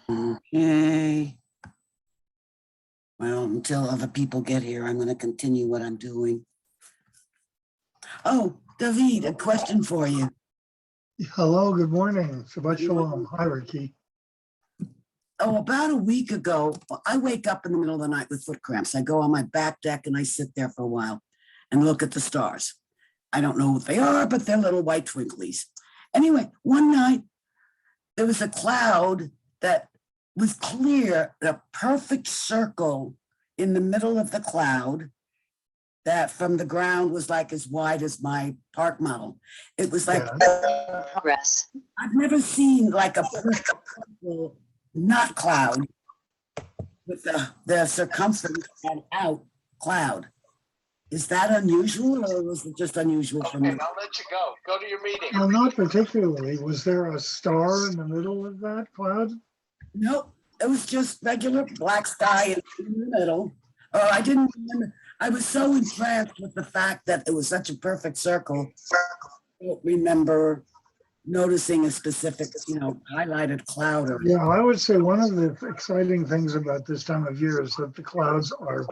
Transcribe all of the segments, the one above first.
Okay. Well, until other people get here, I'm going to continue what I'm doing. Oh, David, a question for you. Hello, good morning. Shabbat shalom. Hi, Ricky. Oh, about a week ago, I wake up in the middle of the night with foot cramps. I go on my back deck and I sit there for a while and look at the stars. I don't know what they are, but they're little white twinklies. Anyway, one night there was a cloud that was clear, a perfect circle in the middle of the cloud that from the ground was like as wide as my park model. It was like Progress. I've never seen like a perfect circle, not cloud with the circumference and out cloud. Is that unusual or was it just unusual for me? Okay, I'll let you go. Go to your meeting. Well, not particularly. Was there a star in the middle of that cloud? Nope, it was just regular black sky in the middle. Oh, I didn't remember. I was so entranced with the fact that it was such a perfect circle. I don't remember noticing a specific, highlighted cloud or Yeah, I would say one of the exciting things about this time of year is that the clouds are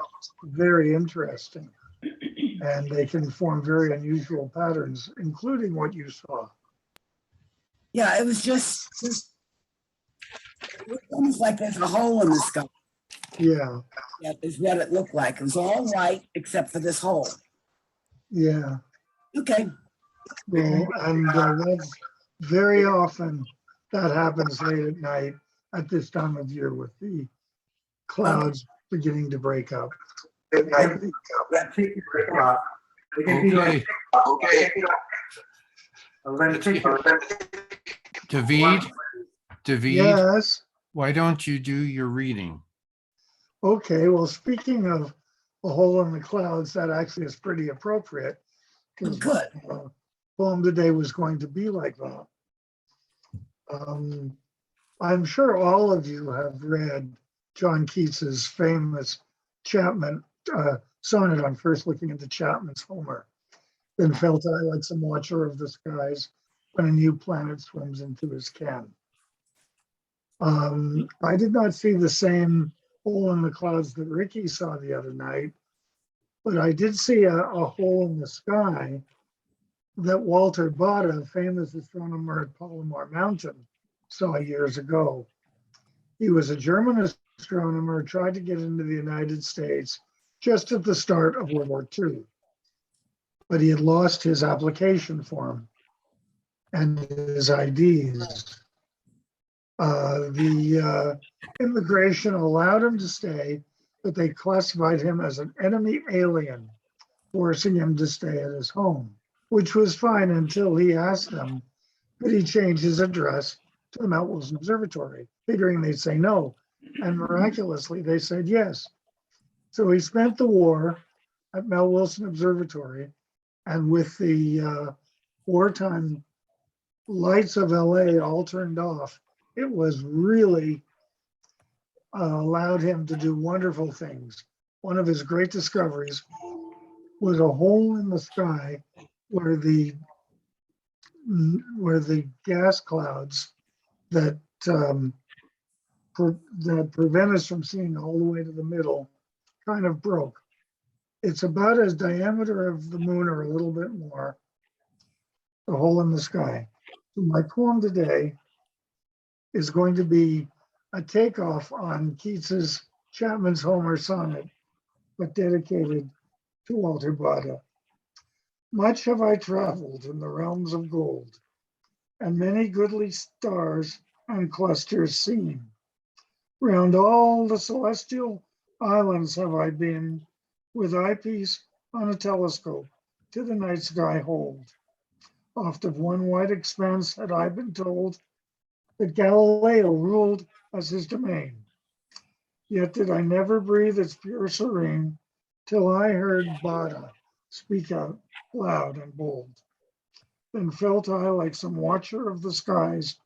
very interesting and they can form very unusual patterns, including what you saw. yeah, it was just it was almost like there's a hole in the sky. Yeah, That is what it looked like. It was all white except for this hole. yeah. Okay. Well, and that's very often that happens late at night at this time of year with the clouds beginning to break up. Okay. David, Yes. why don't you do your reading? Okay. Well, speaking of a hole in the clouds, that actually is pretty appropriate because Good. poem today was going to be like that. I'm sure all of you have read John Keats's famous Chapman sonnet on first looking into Chapman's Homer. Then felt I like some watcher of the skies when a new planet swims into his ken. I did not see the same hole in the clouds that Ricky saw the other night, but I did see a hole in the sky that Walter Baade, famous astronomer at Palomar Mountain, saw years ago. He was a German astronomer, tried to get into the United States just at the start of World War II, but he had lost his application form and his IDs. The immigration allowed him to stay, but they classified him as an enemy alien, forcing him to stay at his home, which was fine until he asked them, could he change his address to the Mount Wilson Observatory, figuring they'd say no. And miraculously, they said yes. So he spent the war at Mount Wilson Observatory, and with the wartime lights of LA all turned off, it was really allowed him to do wonderful things. One of his great discoveries was a hole in the sky where the gas clouds that prevent us from seeing all the way to the middle kind of broke. It's about as diameter of the moon or a little bit more, the hole in the sky. So my poem today is going to be a takeoff on Keats's Chapman's Homer sonnet, but dedicated to Walter Baade. Much have I traveled in the realms of gold, and many goodly stars and clusters seen. Round all the celestial islands have I been, with eyepiece on a telescope to the night sky hold. Oft of one wide expanse had I been told that Galileo ruled as his domain. Yet did I never breathe its pure serene till I heard Baade speak out loud and bold. Then felt I like some watcher of the skies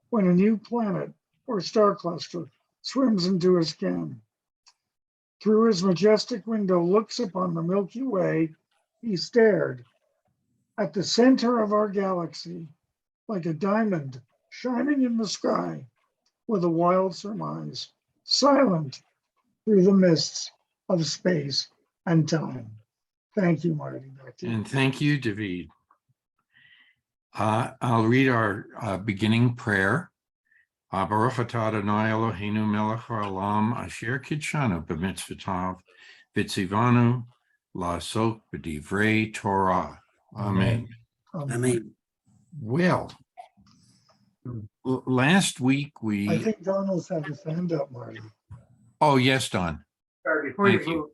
when a new planet or star cluster swims into his ken. Through his majestic window looks upon the Milky Way, he stared at the center of our galaxy like a diamond shining in the sky. with a wild surmise, silent through the mists of space and time. Thank you, Marty. Back to you. And thank you, David. I'll read our beginning prayer. Baruch atah Adonai Eloheinu melech haolam asher kidshanu b'mitzvotav v'tzivanu la'asok b'divrei Torah. Amen. I mean, Well, last week I we, think Donald's had his hand up, Marty. oh, yes, Don. Sorry, before Thank you.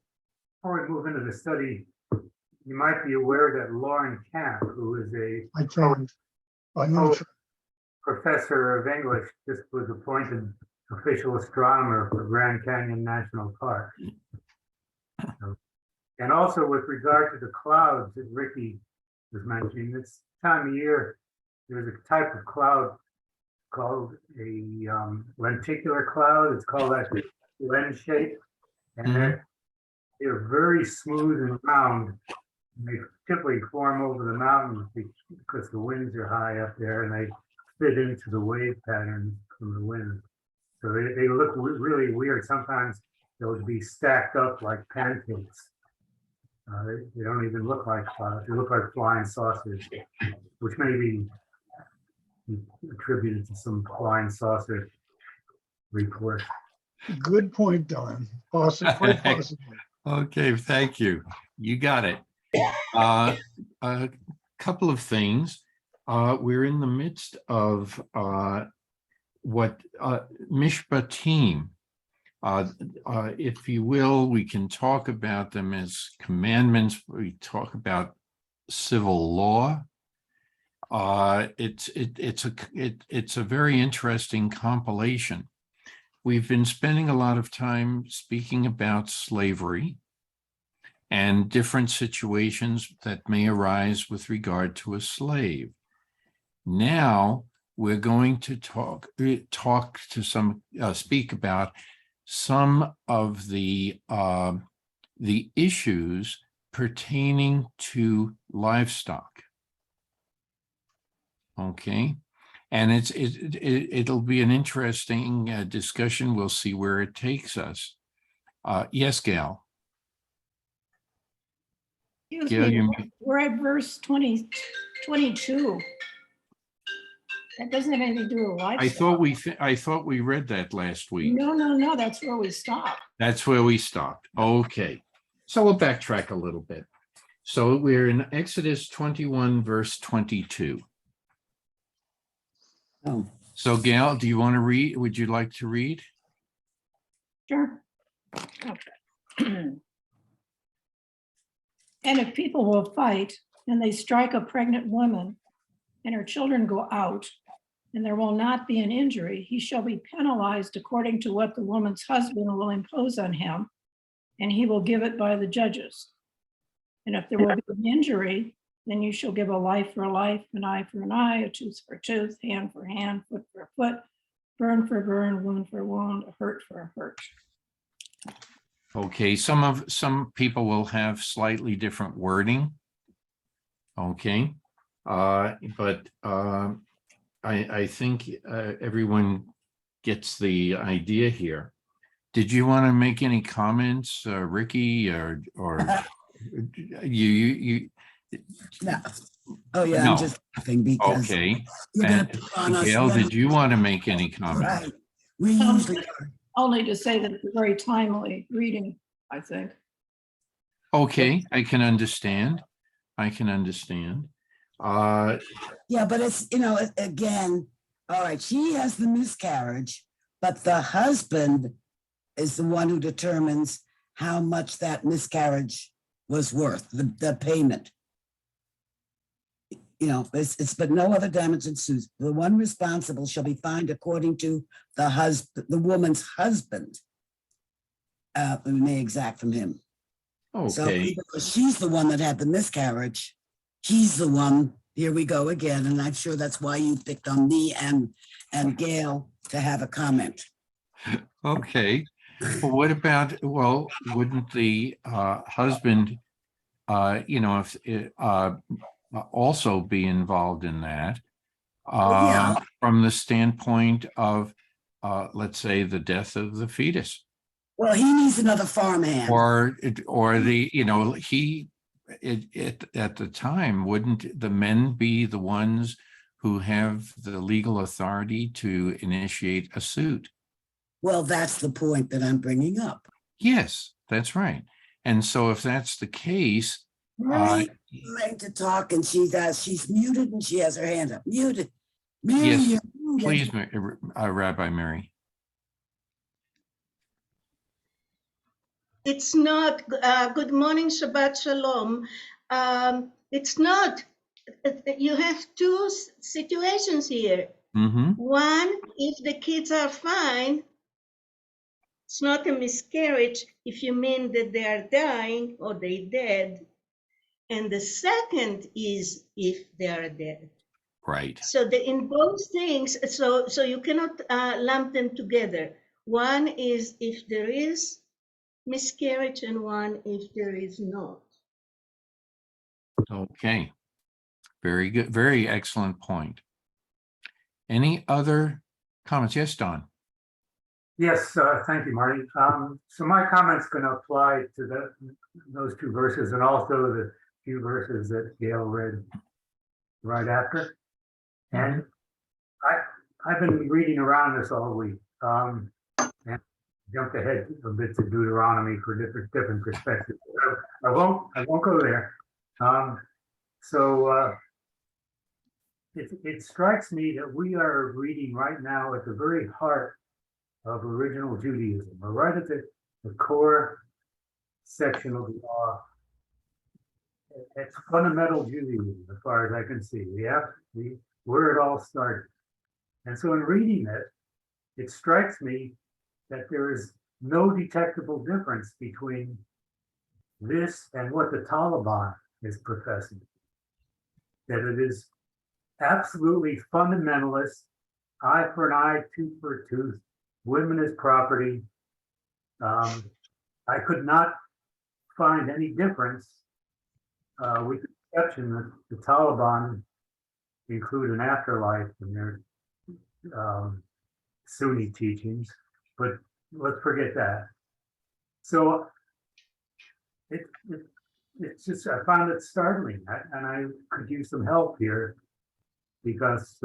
before we move into the study, you might be aware that Lauren Camp, who is a I can't. I'm not sure. professor of English, just was appointed official astronomer for Grand Canyon National Park. And also with regard to the clouds that Ricky was mentioning, this time of year, there's a type of cloud called a lenticular cloud. It's called that lens shape. And they're very smooth and round. And they typically form over the mountains because the winds are high up there and they fit into the wave pattern from the wind. So they look really weird. Sometimes they'll be stacked up like pancakes. They don't even look like clouds. They look like flying saucers, which may be attributed to some flying saucer report. Good point, Don. Possibly, quite possibly. Okay, thank you. You got it. A couple of things. We're in the midst of what Mishpatim. If you will, we can talk about them as commandments. We talk about civil law. It's a very interesting compilation. We've been spending a lot of time speaking about slavery and different situations that may arise with regard to a slave. Now we're going to speak about some of the issues pertaining to livestock. Okay, and it'll be an interesting discussion. We'll see where it takes us. Yes, Gail. Excuse Gail, me, you, we're at verse 22. That doesn't have anything to do with livestock. I thought we read that last week. No, that's where we stopped. That's where we stopped. Okay, so we'll backtrack a little bit. So we're in Exodus 21, verse 22. oh, So Gail, do you want to read? Would you like to read? Sure. Okay. And if people will fight and they strike a pregnant woman and her children go out and there will not be an injury, he shall be penalized according to what the woman's husband will impose on him, and he will give it by the judges. And if there will be an injury, then you shall give a life for a life, an eye for an eye, a tooth for a tooth, hand for hand, foot for a foot, burn for burn, wound for wound, a hurt for a hurt. Okay, some people will have slightly different wording. Okay, but I think everyone gets the idea here. Did you want to make any comments, Ricky, or you? no. Oh, yeah, No. I'm just laughing because Okay, you're gonna and put on us. Gail, did you want to make any comments? Right, we usually are. Only to say that it's a very timely reading, I think. Okay, I can understand. I can understand. Yeah, but it's, again, all right, she has the miscarriage, but the husband is the one who determines how much that miscarriage was worth, the payment. It's but no other damage ensues. The one responsible shall be fined according to the woman's husband. We may exact from him. So Okay, because she's the one that had the miscarriage, he's the one. Here we go again, and I'm sure that's why you picked on me and Gail to have a comment. okay. Well, what about, wouldn't the husband, also be involved in that? Yeah. From the standpoint of let's say, the death of the fetus. Well, he needs another farmhand. Or the, at the time, wouldn't the men be the ones who have the legal authority to initiate a suit? Well, that's the point that I'm bringing up. Yes, that's right. And so if that's the case, Mary's trying to talk and she's muted and she has her hand up. Muted. Mary, yes, you're muted. please, Rabbi Mary. It's not, good morning, Shabbat Shalom. It's not, you have two situations here. Mm-hmm. One, if the kids are fine, it's not a miscarriage if you mean that they are dying or they dead. And the second is if they are dead. Right. So in both things, so you cannot lump them together. One is if there is miscarriage and one if there is not. Okay. Very good. Very excellent point. Any other comments? Yes, Don. Yes, thank you, Marty. So my comment's going to apply to those two verses and also the few verses that Gail read right after. And I've been reading around this all week and jumped ahead a bit to Deuteronomy for different perspectives. I won't go there. It strikes me that we are reading right now at the very heart of original Judaism. We're right at the core section of the law. It's fundamental Judaism, as far as I can see. Where it all started. And so in reading it strikes me that there is no detectable difference between this and what the Taliban is professing. That it is absolutely fundamentalist, eye for an eye, tooth for a tooth, women as property. I could not find any difference, with the exception that the Taliban include an afterlife in their Sunni teachings, but let's forget that. So it's just, I found it startling, and I could use some help here because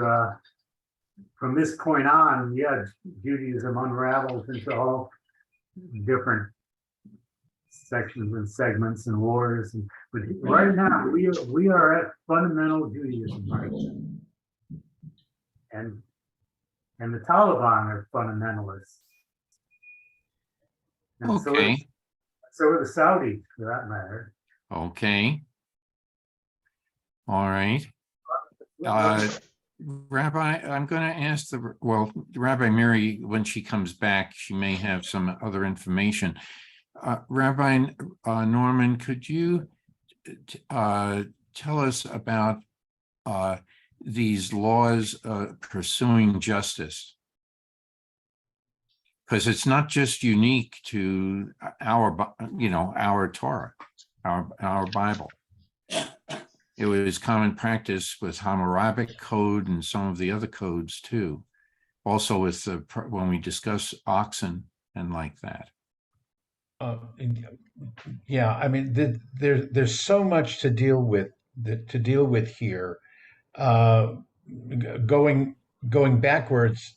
from this point on, yeah, Judaism unravels into all different sections and segments and wars, but right now we are at fundamental Judaism, right? And the Taliban are fundamentalists. And Okay. so are the Saudis, for that matter. Okay. All right. Rabbi, I'm going to ask Rabbi Mary, when she comes back, she may have some other information. Rabbi Norman, could you tell us about these laws pursuing justice? Because it's not just unique to our Torah, our Bible. It was common practice with Hammurabic Code and some of the other codes too. Also with when we discuss oxen and like that. Yeah, I mean, there's so much to deal with here. Going backwards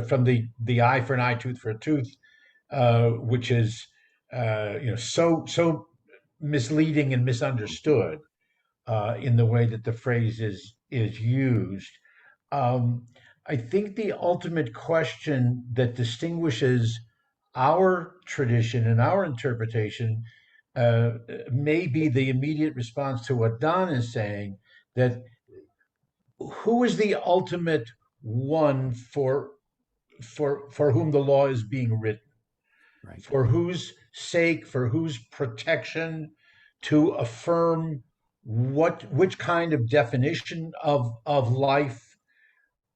from the eye for an eye, tooth for a tooth, which is so misleading and misunderstood in the way that the phrase is used. I think the ultimate question that distinguishes our tradition and our interpretation may be the immediate response to what Don is saying, that who is the ultimate one for whom the law is being written, Right. for whose sake, for whose protection, to affirm which kind of definition of life,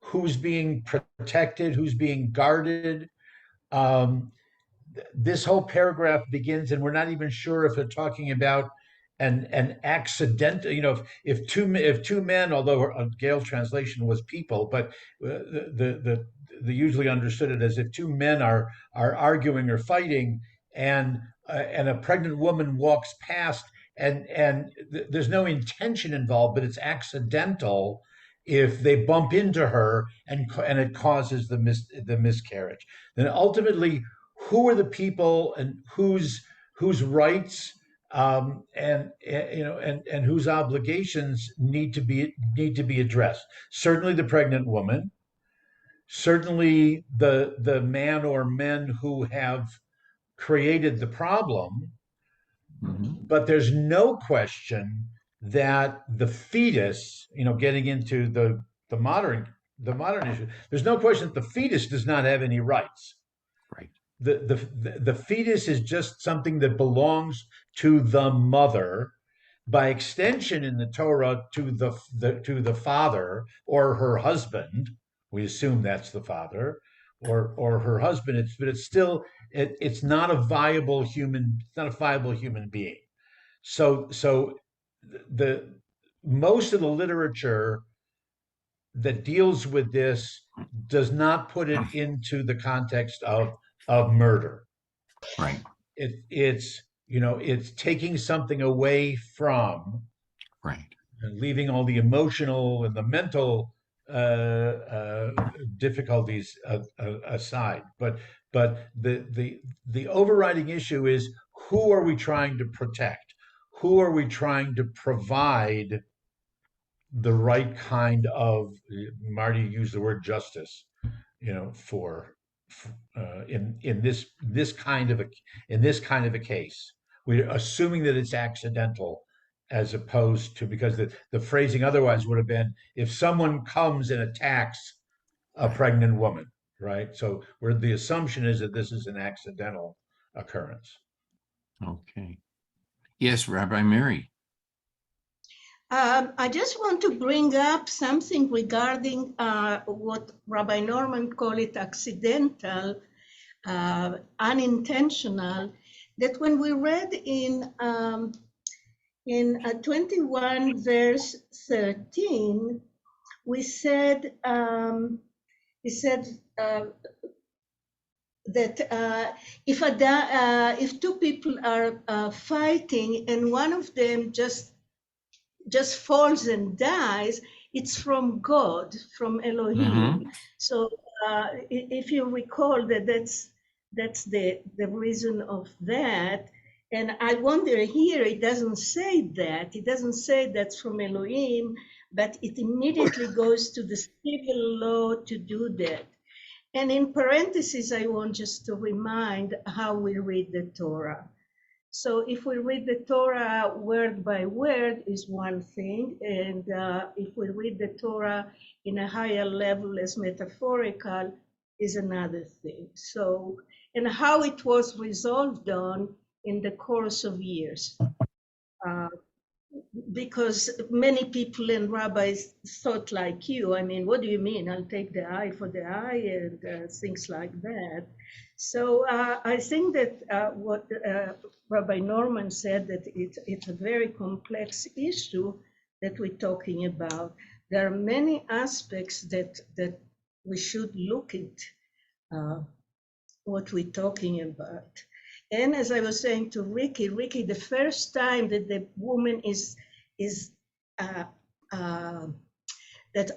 who's being protected, who's being guarded. This whole paragraph begins, and we're not even sure if they're talking about an accident. If two men, although a Gale translation was people, but they usually understood it as if two men are arguing or fighting, and a pregnant woman walks past, and there's no intention involved, but it's accidental if they bump into her and it causes the miscarriage. Then ultimately, who are the people and whose rights and whose obligations need to be addressed? Certainly the pregnant woman, certainly the man or men who have created the problem, Mhm. but there's no question that the fetus, getting into the modern issue, there's no question that the fetus does not have any rights. Right. The fetus is just something that belongs to the mother, by extension in the Torah to the father or her husband. We assume that's the father or her husband. But it's still it's not a viable human being. So the most of the literature that deals with this does not put it into the context of murder. Right. It's taking something away from, Right. and leaving all the emotional and the mental difficulties aside. But the overriding issue is, who are we trying to protect? Who are we trying to provide the right kind of, Marty used the word justice, for in this kind of a case. We're assuming that it's accidental, as opposed to, because the phrasing otherwise would have been, if someone comes and attacks a pregnant woman, right? So where the assumption is that this is an accidental occurrence. Okay. Yes, Rabbi Mary. I just want to bring up something regarding what Rabbi Norman called it accidental, unintentional, that when we read in 21 verse 13, we said that if two people are fighting and one of them just falls and dies, it's from God, from Elohim. So if you recall that's the reason of that. And I wonder here, it doesn't say that. It doesn't say that's from Elohim, but it immediately goes to the civil law to do that. And in parentheses, I want just to remind how we read the Torah. So if we read the Torah word by word is one thing, and if we read the Torah in a higher level as metaphorical is another thing. So, and how it was resolved on in the course of years. Because many people and rabbis thought like you. I mean, what do you mean? I'll take the eye for the eye and things like that. So I think that what Rabbi Norman said, that it's a very complex issue that we're talking about. There are many aspects that we should look at what we're talking about. And as I was saying to Ricky, the first time that the woman is that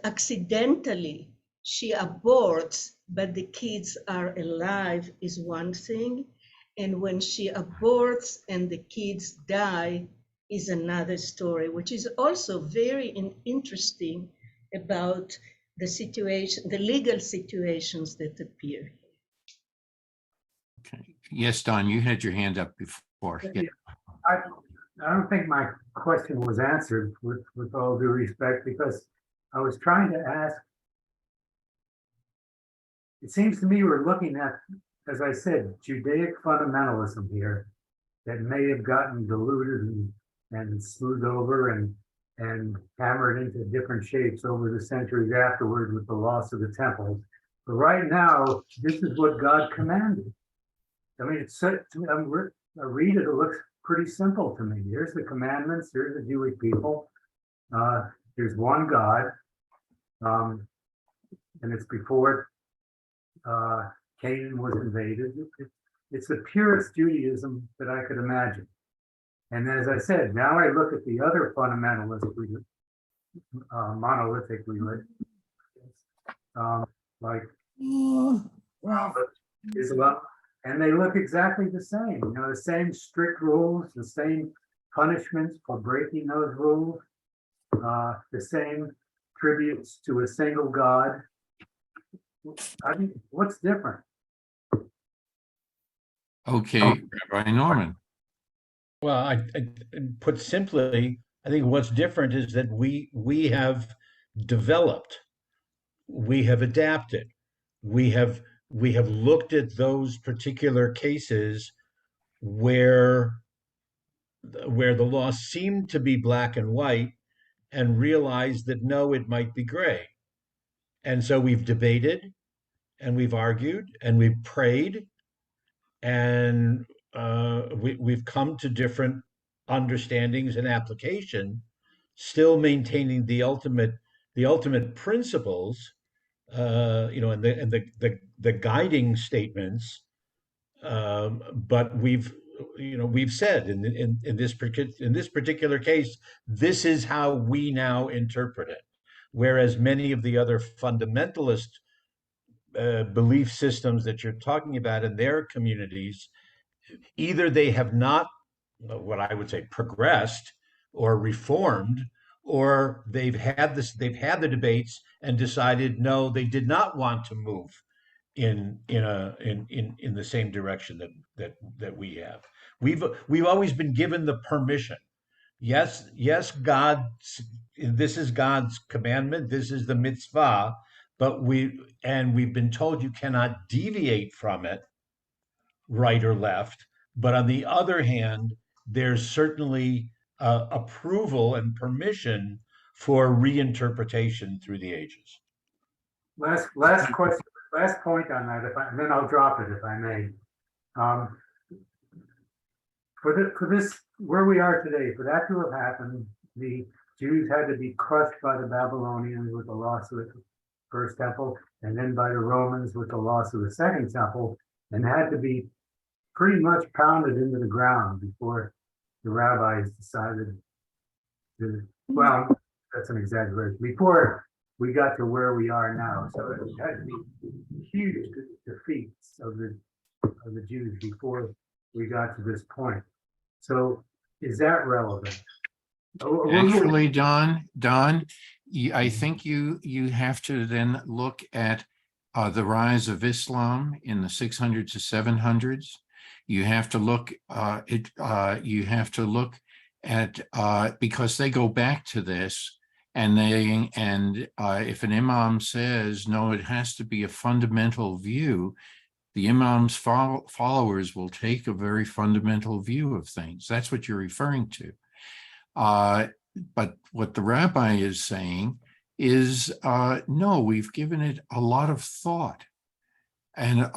accidentally she aborts, but the kids are alive is one thing. And when she aborts and the kids die is another story, which is also very interesting about the situation, the legal situations that appear. Okay. Yes, Don, you had your hand up before. Yeah. I don't think my question was answered, with all due respect, because I was trying to ask, it seems to me we're looking at, as I said, Judaic fundamentalism here that may have gotten diluted and smoothed over and hammered into different shapes over the centuries afterward with the loss of the temples. But right now, this is what God commanded. I mean, it's I read it, it looks pretty simple to me. Here's the commandments, here's the Jewish people. There's one God, and it's before Canaan was invaded. It's the purest Judaism that I could imagine. And as I said, now I look at the other fundamentalist, monolithic religion, like Islam, and they look exactly the same. You know, the same strict rules, the same punishments for breaking those rules, the same tributes to a single God. I mean, what's different? Okay, Rabbi Norman. Well, I put simply, I think what's different is that we have developed, we have adapted, we have looked at those particular cases where the law seemed to be black and white and realized that no, it might be gray. And so we've debated and we've argued and we've prayed and we've come to different understandings and application, still maintaining the ultimate principles, and the guiding statements. But we've said in this particular case, this is how we now interpret it. Whereas many of the other fundamentalist belief systems that you're talking about in their communities, either they have not, what I would say, progressed or reformed, or they've had the debates and decided no, they did not want to move in the same direction that we have. We've always been given the permission. Yes, God, this is God's commandment, this is the mitzvah, but we've been told you cannot deviate from it, right or left. But on the other hand, there's certainly approval and permission for reinterpretation through the ages. Last question, last point on that, and then I'll drop it if I may. For this, where we are today, for that to have happened, the Jews had to be crushed by the Babylonians with the loss of the first temple, and then by the Romans with the loss of the second temple, and had to be pretty much pounded into the ground before the rabbis decided to, well, that's an exaggeration, before we got to where we are now. So it had to be huge defeats of the Jews before we got to this point. So is that relevant? Actually, Don, I think you have to then look at the rise of Islam in the 600s to 700s. You have to look at because they go back to this, and if an imam says no, it has to be a fundamental view, the imam's followers will take a very fundamental view of things. That's what you're referring to. But what the rabbi is saying is, no, we've given it a lot of thought, and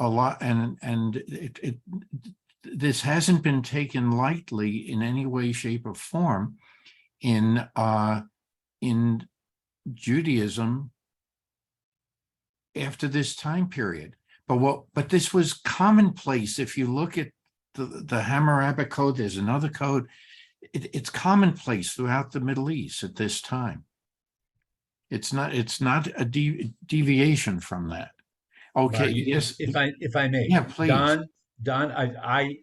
this hasn't been taken lightly in any way, shape, or form in Judaism after this time period. But this was commonplace. If you look at the Hammurabi Code, there's another code. It's commonplace throughout the Middle East at this time. It's not a deviation from that. Okay. Right. Yes. If I may. Yeah, please. Don, I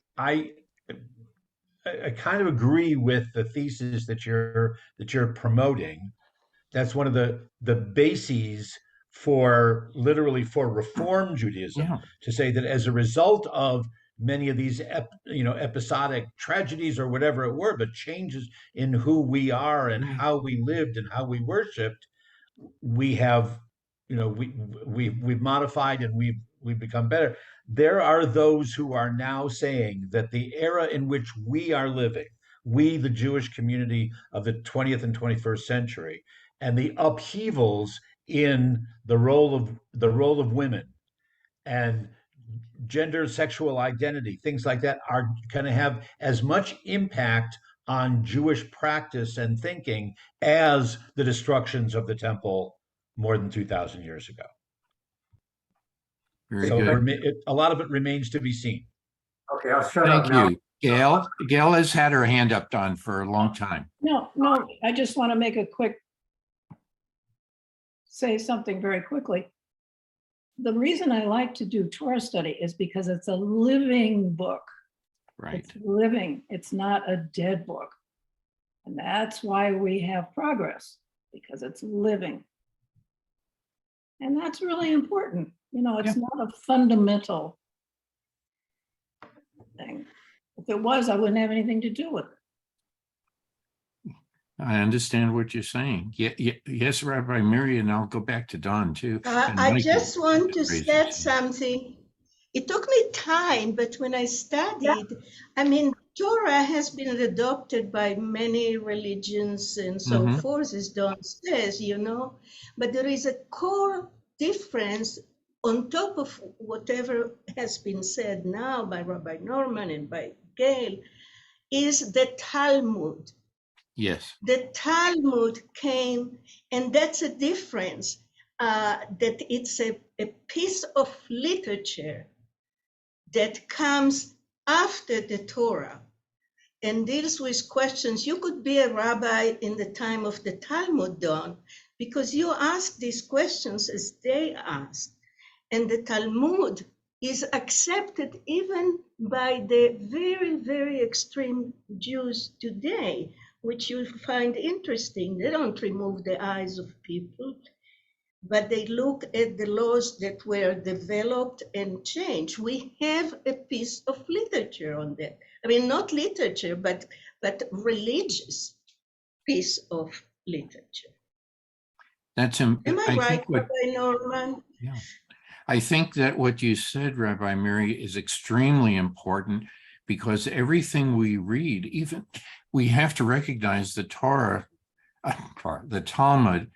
kind of agree with the thesis that you're promoting. That's one of the bases for Reform Judaism, Yeah. to say that as a result of many of these episodic tragedies or whatever it were, but changes in who we are and how we lived and how we worshiped, we have we've modified and we've become better. There are those who are now saying that the era in which we are living, we, the Jewish community of the 20th and 21st century, and the upheavals in the role of women and gender, sexual identity, things like that, are going to have as much impact on Jewish practice and thinking as the destructions of the temple more than 2,000 years ago. Very So good. a lot of it remains to be seen. Okay, I'll shut up Thank now. you. Gail has had her hand up, Don, for a long time. No, I just want to make a quick, say something very quickly. The reason I like to do Torah study is because it's a living book. Right. It's living, it's not a dead book. And that's why we have progress, because it's living. And that's really important. You know, it's not a fundamental thing. If it was, I wouldn't have anything to do with it. I understand what you're saying. Yes, Rabbi Miri, and I'll go back to Don too. And I Michael just want to raised his state hand. something. It took me time, but when I studied, I mean, Torah has been adopted by many religions and so Mhm. forth, as Don says, you know, but there is a core difference on top of whatever has been said now by Rabbi Norman and by Gail, is the Talmud. Yes. The Talmud came, and that's a difference, that it's a piece of literature that comes after the Torah and deals with questions. You could be a rabbi in the time of the Talmud, Don, because you ask these questions as they asked. And the Talmud is accepted even by the very, very extreme Jews today, which you find interesting. They don't remove the eyes of people, but they look at the laws that were developed and changed. We have a piece of literature on that. I mean, not literature, but religious piece of literature. That's Am I I right, think what, Rabbi Norman? yeah. I think that what you said, Rabbi Miri, is extremely important because everything we read, even we have to recognize the the Talmud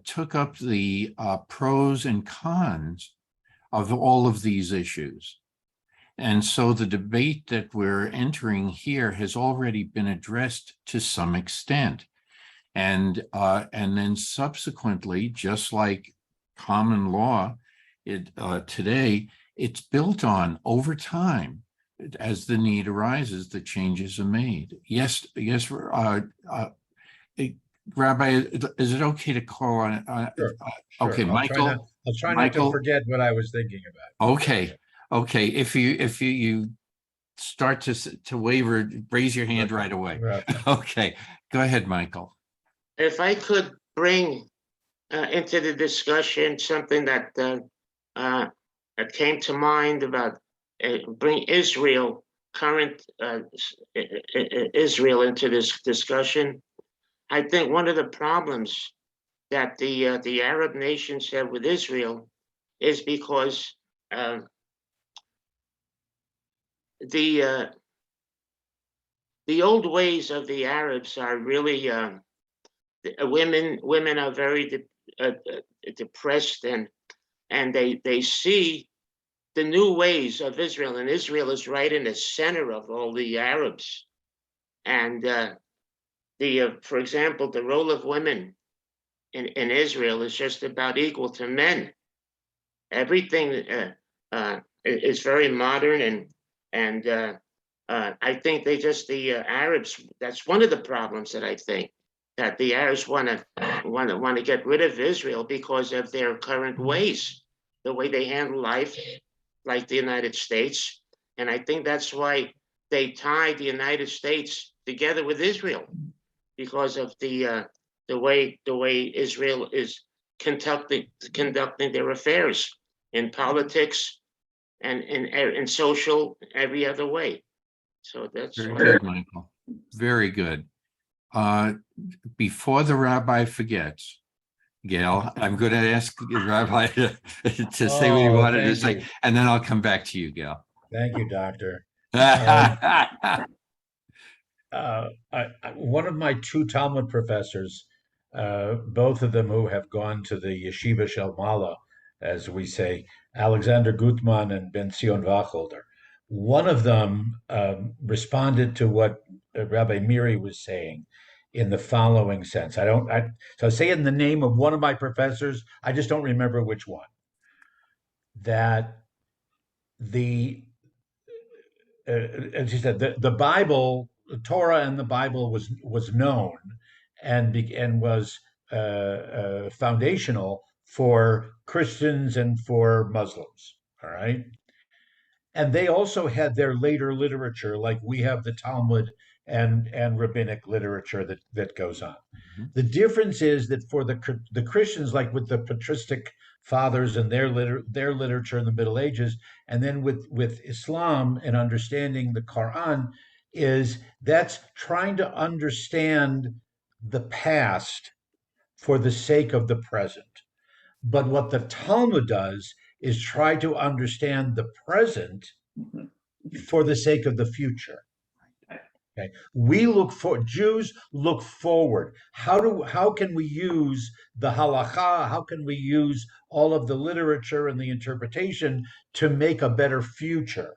took up the pros and cons of all of these issues. And so the debate that we're entering here has already been addressed to some extent. And then subsequently, just like common law, today, it's built on over time. As the need arises, the changes are made. Yes, Rabbi, is it okay to call on? Sure. Okay, I'll Michael. try not to Michael? forget what I was thinking about. Okay. If you start to waver, raise your hand right away. Okay, go ahead, Michael. If I could bring into the discussion something that came to mind about bring Israel, current Israel into this discussion. I think one of the problems that the Arab nations have with Israel is because the old ways of the Arabs are really women are very depressed and they see the new ways of Israel, and Israel is right in the center of all the Arabs. And for example, the role of women in Israel is just about equal to men. Everything is very modern, and I think the Arabs. That's one of the problems that I think that the Arabs want to get rid of Israel because of their current ways, the way they handle life, like the United States. And I think that's why they tied the United States together with Israel, because of the way Israel is conducting their affairs in politics and in social, every other way. So that's Very why. good, Michael. Very good. Before the rabbi forgets, Gail, I'm going to ask the rabbi to say what he wanted to say, and then I'll come back to you, Gail. Thank you, Doctor. One of my two Talmud professors, both of them who have gone to the Yeshiva Shel Mala, as we say, Alexander Gutman and Ben Zion Wacholder. One of them responded to what Rabbi Miri was saying in the following sense. So I say in the name of one of my professors, I just don't remember which one. that as you said, the Bible, the Torah and the Bible was known and was foundational for Christians and for Muslims. All right. And they also had their later literature, like we have the Talmud and rabbinic literature that goes on. Mhm. The difference is that for the Christians, like with the patristic fathers and their literature in the Middle Ages, and then with Islam and understanding the Quran, is that's trying to understand the past for the sake of the present. But what the Talmud does is try to understand the present for the sake of the future. Okay. Jews look forward. How can we use the halacha? How can we use all of the literature and the interpretation to make a better future?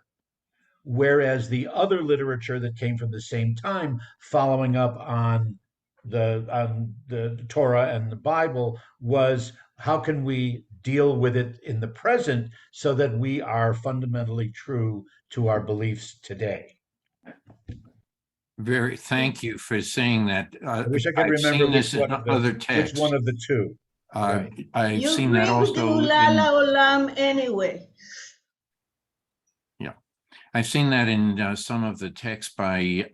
Whereas the other literature that came from the same time, following up on the Torah and the Bible, was how can we deal with it in the present so that we are fundamentally true to our beliefs today. Thank you for saying that. I wish I could I've remember seen this in other which texts. one of the two. Right. I've You seen that agree with the also Ulala Olam anyway. I've seen that in some of the texts by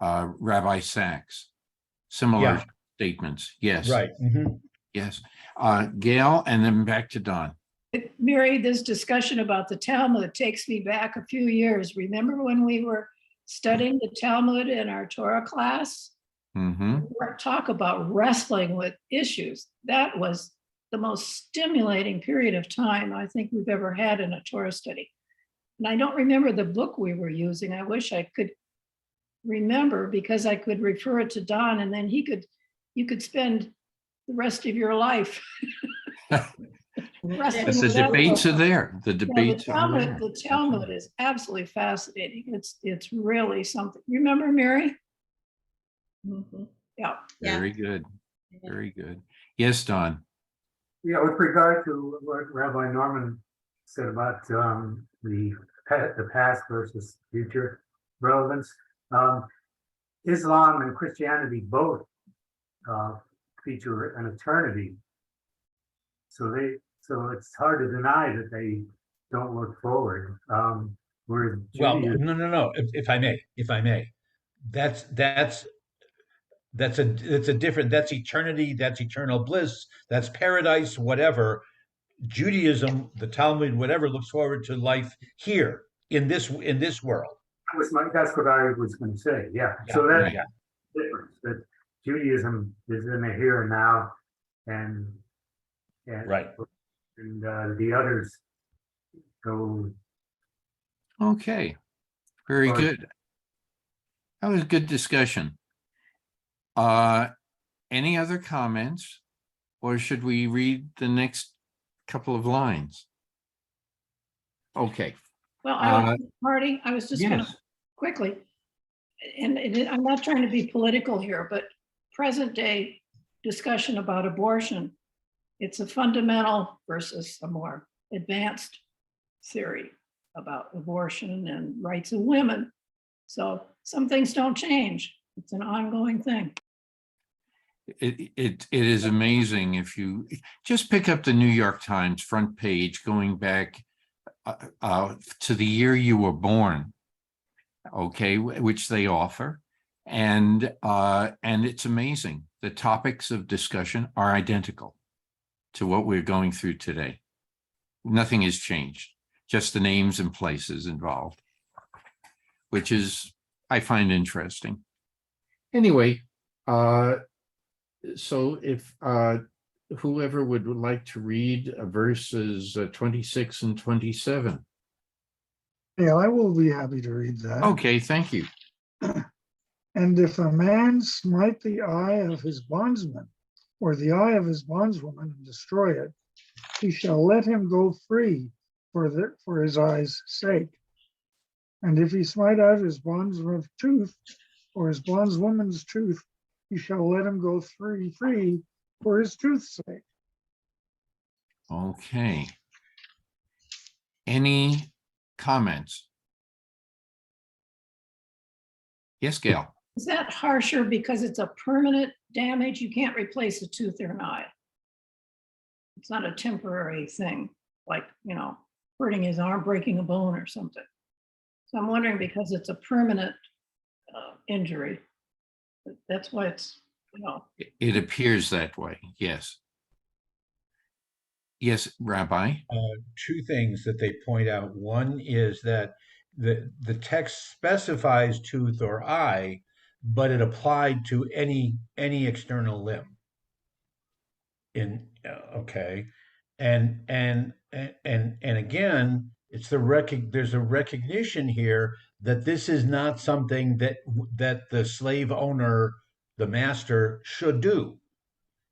Rabbi Sachs. Similar Yeah. statements. Yes. Right. Mhm. Yes. Gail, and then back to Don. Mary, this discussion about the Talmud takes me back a few years. Remember when we were studying the Talmud in our Torah class? Mm-hmm. Talk about wrestling with issues. That was the most stimulating period of time I think we've ever had in a Torah study. And I don't remember the book we were using. I wish I could remember, because I could refer it to Don, and then you could spend the rest of your life wrestling The with that debates book. are there. The debates are there. The Talmud is absolutely fascinating. It's really something. Remember, Mary? Mhm. Yeah. Yeah. Very good. Very good. Yes, Don. Yeah, with regard to what Rabbi Norman said about the past versus future relevance, Islam and Christianity both feature an eternity. So it's hard to deny that they don't look forward. Whereas Well, Judaism, no. If I may, that's different. That's eternity. That's eternal bliss. That's paradise. Whatever. Judaism, the Talmud, whatever, looks forward to life here in this world. that's what I was going to say. Yeah. Yeah, So that's yeah. the difference. That Judaism is in the here and now, and Right. and the others go. Okay. Very Sorry. good. That was a good discussion. Any other comments? Or should we read the next couple of lines? Okay. Well, Marty, I was just gonna Yes. quickly, and I'm not trying to be political here, but present day discussion about abortion, it's a fundamental versus a more advanced theory about abortion and rights of women. So some things don't change. It's an ongoing thing. It is amazing if you just pick up the New York Times front page going back to the year you were born, okay, which they offer, and it's amazing. The topics of discussion are identical to what we're going through today. Nothing has changed, just the names and places involved, which is, I find interesting. Anyway, so if whoever would like to read verses 26 and 27. Yeah, I will be happy to read that. Okay, thank you. And if a man smite the eye of his bondsman or the eye of his bondswoman and destroy it, he shall let him go free for his eye's sake. And if he smite out his bondsman's tooth or his bondswoman's tooth, he shall let him go free for his tooth's sake. Okay. Any comments? Yes, Gail. Is that harsher because it's a permanent damage? You can't replace a tooth or an eye. It's not a temporary thing, like, hurting his arm, breaking a bone or something. So I'm wondering, because it's a permanent injury, that's why it's, It appears that way, yes. Yes, Rabbi? Two things that they point out. One is that the text specifies tooth or eye, but it applied to any external limb. Okay, and again, it's there's a recognition here that this is not something that the slave owner, the master, should do.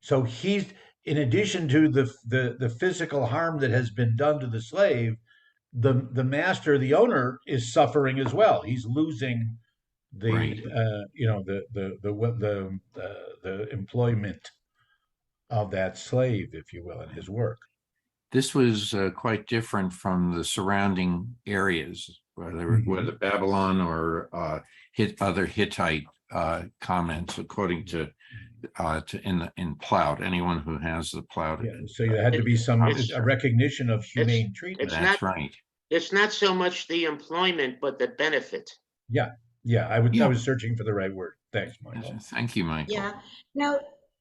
So he's, in addition to the physical harm that has been done to the slave, the master, the owner, is suffering as well. He's losing the Right. the employment of that slave, if you will, in his work. This was quite different from the surrounding areas, whether Babylon or other Hittite comments, according to in Plout. Anyone who has the Plout. Yeah, so there had to be a recognition of humane treatment. It's That's not- right. It's not so much the employment, but the benefit. Yeah, I was searching for the right word. Thanks, Michael. Thank you, Michael. Yeah. Now,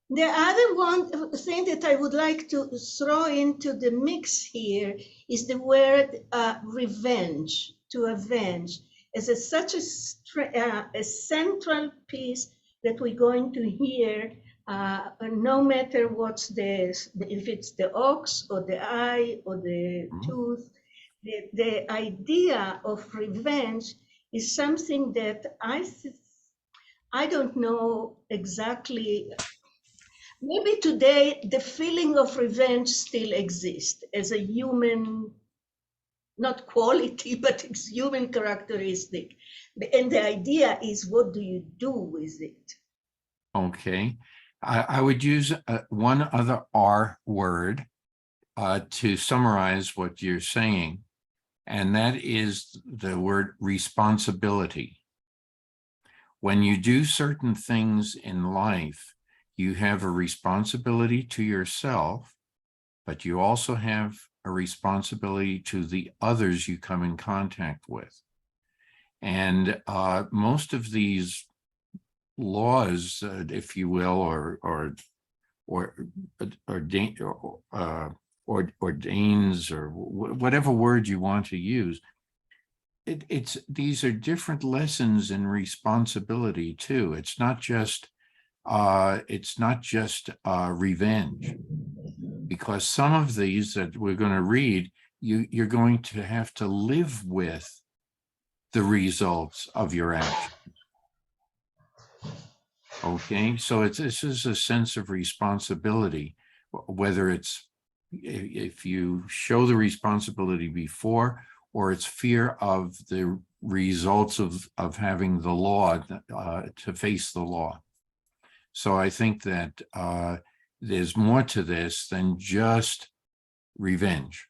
the other thing that I would like to throw into the mix here is the word revenge, to avenge, as such a central piece that we're going to hear, no matter if it's the ox or the eye or the tooth. The idea of revenge is something that I don't know exactly. Maybe today the feeling of revenge still exists as a human, not quality, but it's human characteristic. And the idea is, what do you do with it? Okay. I would use one other R word to summarize what you're saying, and that is the word responsibility. When you do certain things in life, you have a responsibility to yourself, but you also have a responsibility to the others you come in contact with. And most of these laws, if you will, or ordains, or whatever word you want to use, these are different lessons in responsibility too. It's not just revenge, because some of these that we're going to read, you're going to have to live with the results of your actions. Okay, so this is a sense of responsibility, whether it's if you show the responsibility before, or it's fear of the results of having the law, to face the law. So I think that there's more to this than just revenge.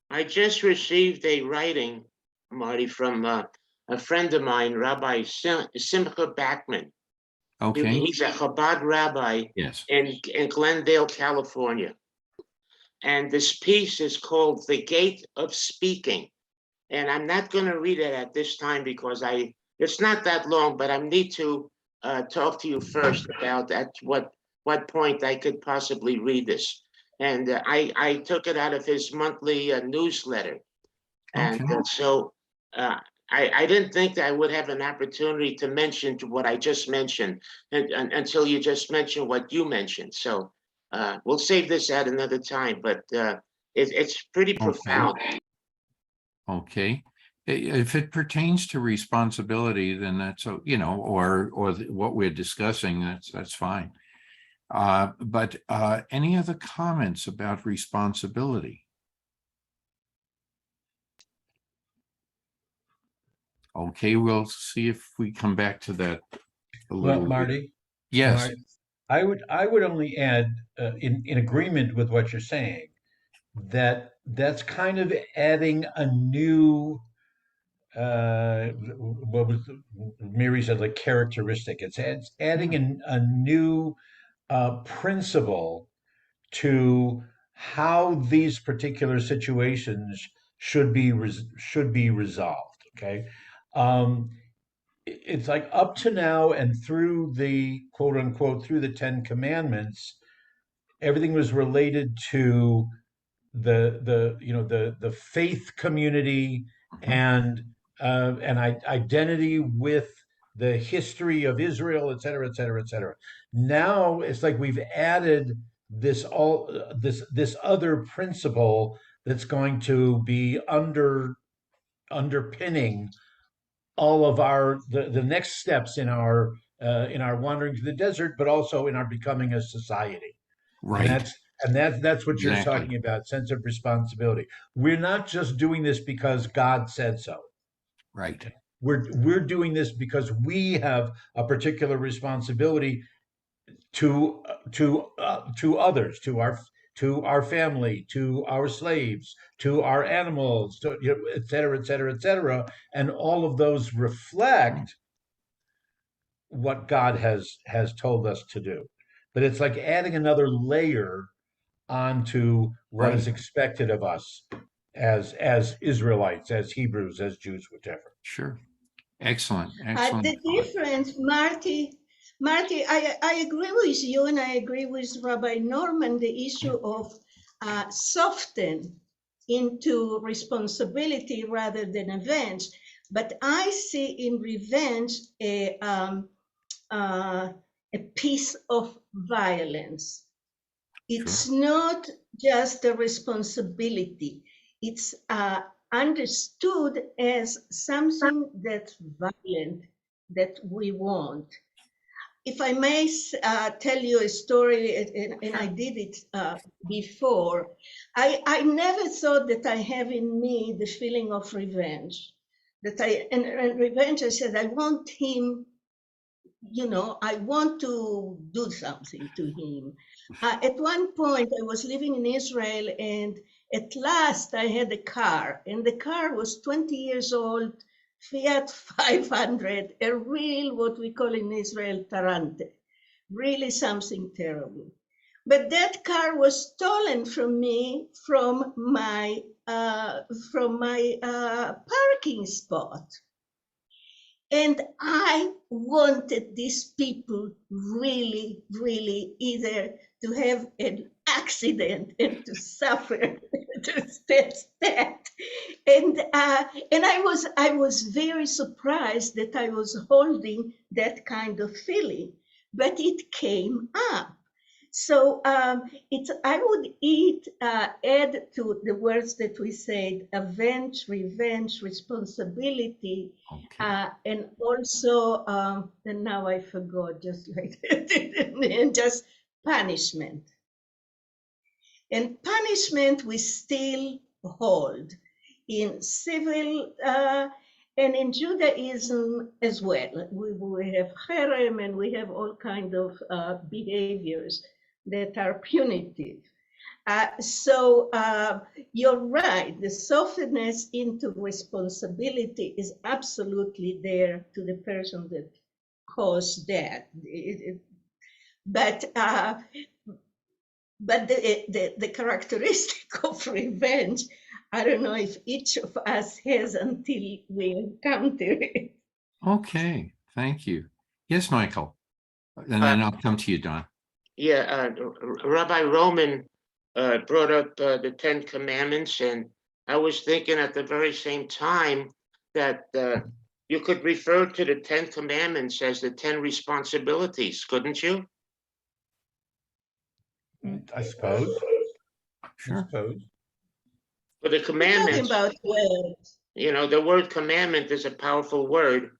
I just received a writing, Marty, from a friend of mine, Rabbi Simcha Bachman. Okay. He's a Chabad rabbi Yes. in Glendale, California. And this piece is called The Gate of Speaking. And I'm not going to read it at this time because it's not that long, but I need to talk to you first about at what point I could possibly read this. And I took it out of his monthly newsletter. And Okay. so I didn't think that I would have an opportunity to mention what I just mentioned until you just mentioned what you mentioned. So we'll save this at another time, but it's pretty profound. Okay. If it pertains to responsibility, then that's, or what we're discussing, that's fine. But any other comments about responsibility? Okay, we'll see if we come back to that a little Well, Marty, Yes. Marty, I would only add, in agreement with what you're saying, that's kind of adding a new what was Mary said, like characteristic. It's adding a new principle to how these particular situations should be resolved. Okay, um, it's like up to now and through the quote unquote through the Ten Commandments, everything was related to the faith community and identity with the history of Israel, et cetera, et cetera, et cetera. Now it's like we've added this other principle that's going to be underpinning all of the next steps in our wandering to the desert, but also in our becoming a society. Right. That's what you're Exactly. talking about, sense of responsibility. We're not just doing this because God said so. Right. We're doing this because we have a particular responsibility to others, to our family, to our slaves, to our animals, to, et cetera, et cetera, et cetera. And all of those reflect what God has told us to do. But it's like adding another layer onto what is Right. expected of us as Israelites, as Hebrews, as Jews, whatever. Sure. Excellent. Excellent. The difference, Marty, I agree with you, and I agree with Rabbi Norman, the issue of soften into responsibility rather than revenge. But I see in revenge a piece of violence. It's not just a responsibility. It's understood as something that's violent, that we want. If I may tell you a story, and I did it before, I never thought that I have in me the feeling of revenge. And revenge, I said, I want him, I want to do something to him. At one point, I was living in Israel, and at last I had a car, and the car was 20 years old, Fiat 500, a real, what we call in Israel, Tarante, really something terrible. But that car was stolen from me from my parking spot. And I wanted these people really, really either to have an accident and to suffer to that. And I was very surprised that I was holding that kind of feeling, but it came up. So I would add to the words that we said: avenge, revenge, responsibility, Okay. and also, and now I forgot, just like and just punishment. And punishment we still hold in civil and in Judaism as well. We have cherem, and we have all kinds of behaviors that are punitive. So you're right, the softness into responsibility is absolutely there to the person that caused that. But the characteristic of revenge, I don't know if each of us has until we encounter it. Okay. Thank you. Yes, Michael. And then I'll come to you, Don. Yeah, Rabbi Roman brought up the Ten Commandments, and I was thinking at the very same time that you could refer to the Ten Commandments as the 10 responsibilities, couldn't you? I suppose. Sure. For the We're talking commandments, about words. the word commandment is a powerful word,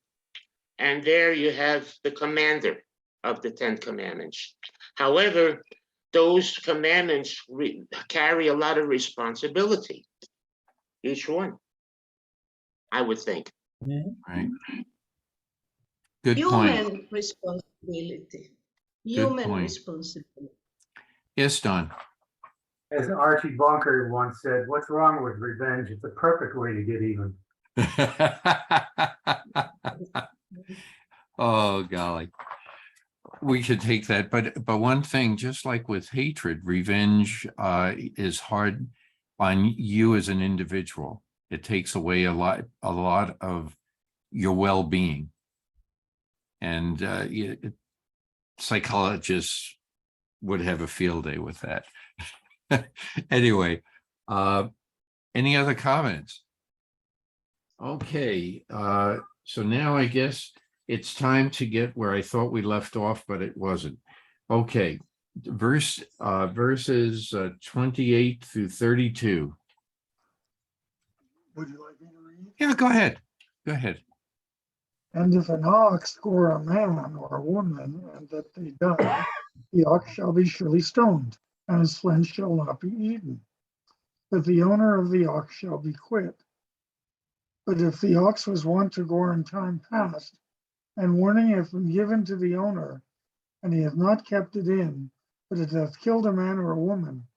and there you have the commander of the 10 Commandments. However, those commandments carry a lot of responsibility, each one, I would think. Right. Good point. Human responsibility. Good point. Responsibility. Yes, Don. As Archie Bunker once said, what's wrong with revenge? It's a perfect way to get even. Oh, golly. We should take that, but one thing, just like with hatred, revenge is hard on you as an individual. It takes away a lot of your well-being. And psychologists would have a field day with that. Anyway, any other comments? Okay, so now I guess it's time to get where I thought we left off, but it wasn't. Okay, verses 28 through 32. Would you like me to read? Yeah, go ahead. Go ahead. And if an ox gore a man or a woman, and that they die, the ox shall be surely stoned, and his flesh shall not be eaten. But the owner of the ox shall be quit. But if the ox was wont to gore in time past, and warning hath been given to the owner, and he hath not kept it in, but it hath killed a man or a woman,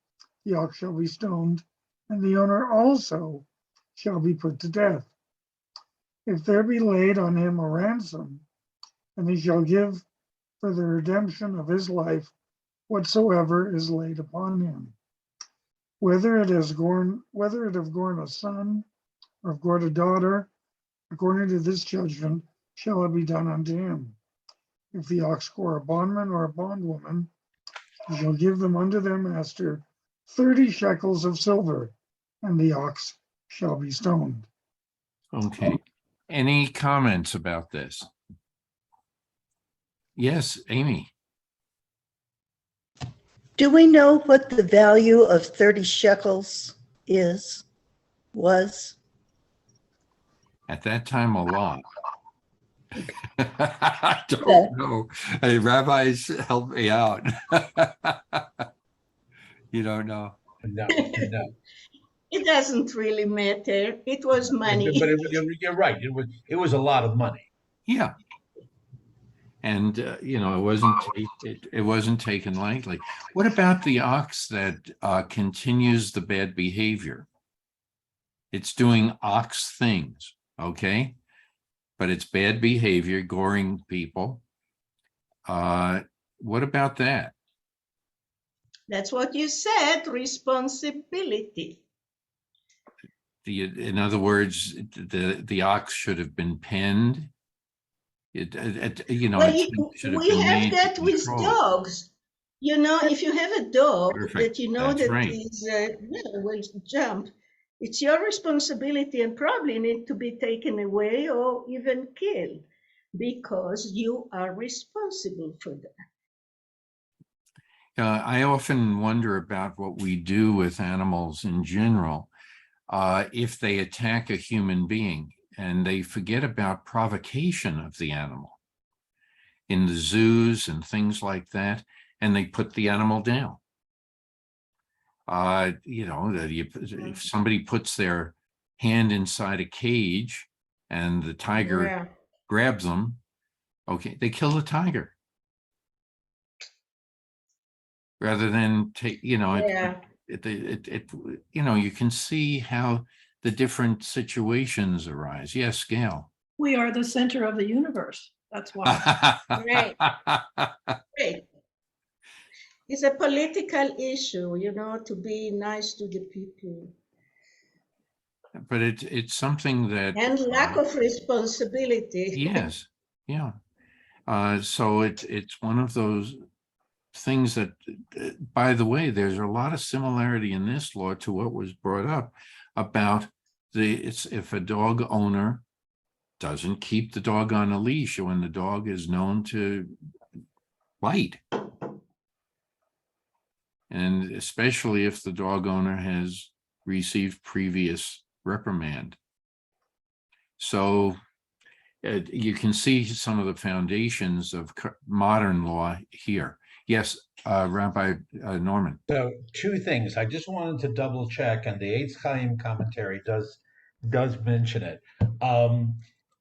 the ox shall be stoned, and the owner also shall be put to death. If there be laid on him a ransom, and he shall give for the redemption of his life whatsoever is laid upon him. Whether it have gorn a son, or have gored a daughter, according to this judgment shall it be done unto him. If the ox gore a bondman or a bondwoman, he shall give them unto their master 30 shekels of silver, and the ox shall be stoned. Okay. Any comments about this? Yes, Amy. Do we know what the value of 30 shekels was? At that time, a lot. I don't know. Hey, rabbis, help me out. You don't know? No, no. It doesn't really matter. It was money. But you're right. It was a lot of money. Yeah. And it wasn't taken lightly. What about the ox that continues the bad behavior? It's doing ox things, okay? But it's bad behavior, goring people. What about that? That's what you said, responsibility. In other words, the ox should have been penned. Well, we have that with dogs. If you have a dog Perfect. that That's that right. is will jump, it's your responsibility and probably need to be taken away or even killed because you are responsible for that. I often wonder about what we do with animals in general. If they attack a human being and they forget about provocation of the animal in the zoos and things like that, and they put the animal down. If somebody puts their hand inside a cage and the tiger grabs them, okay, they kill the tiger. Rather than take, you can see how the different situations arise. Yes, Gail. We are the center of the universe. That's why. Right. Right. It's a political issue, to be nice to the people. But it's something that And lack of responsibility. Yes, yeah. So it's one of those things that, by the way, there's a lot of similarity in this law to what was brought up about if a dog owner doesn't keep the dog on a leash when the dog is known to bite. And especially if the dog owner has received previous reprimand. So you can see some of the foundations of modern law here. Yes, Rabbi Norman. So 2 things. I just wanted to double check, and the Eitz Chaim commentary does mention it.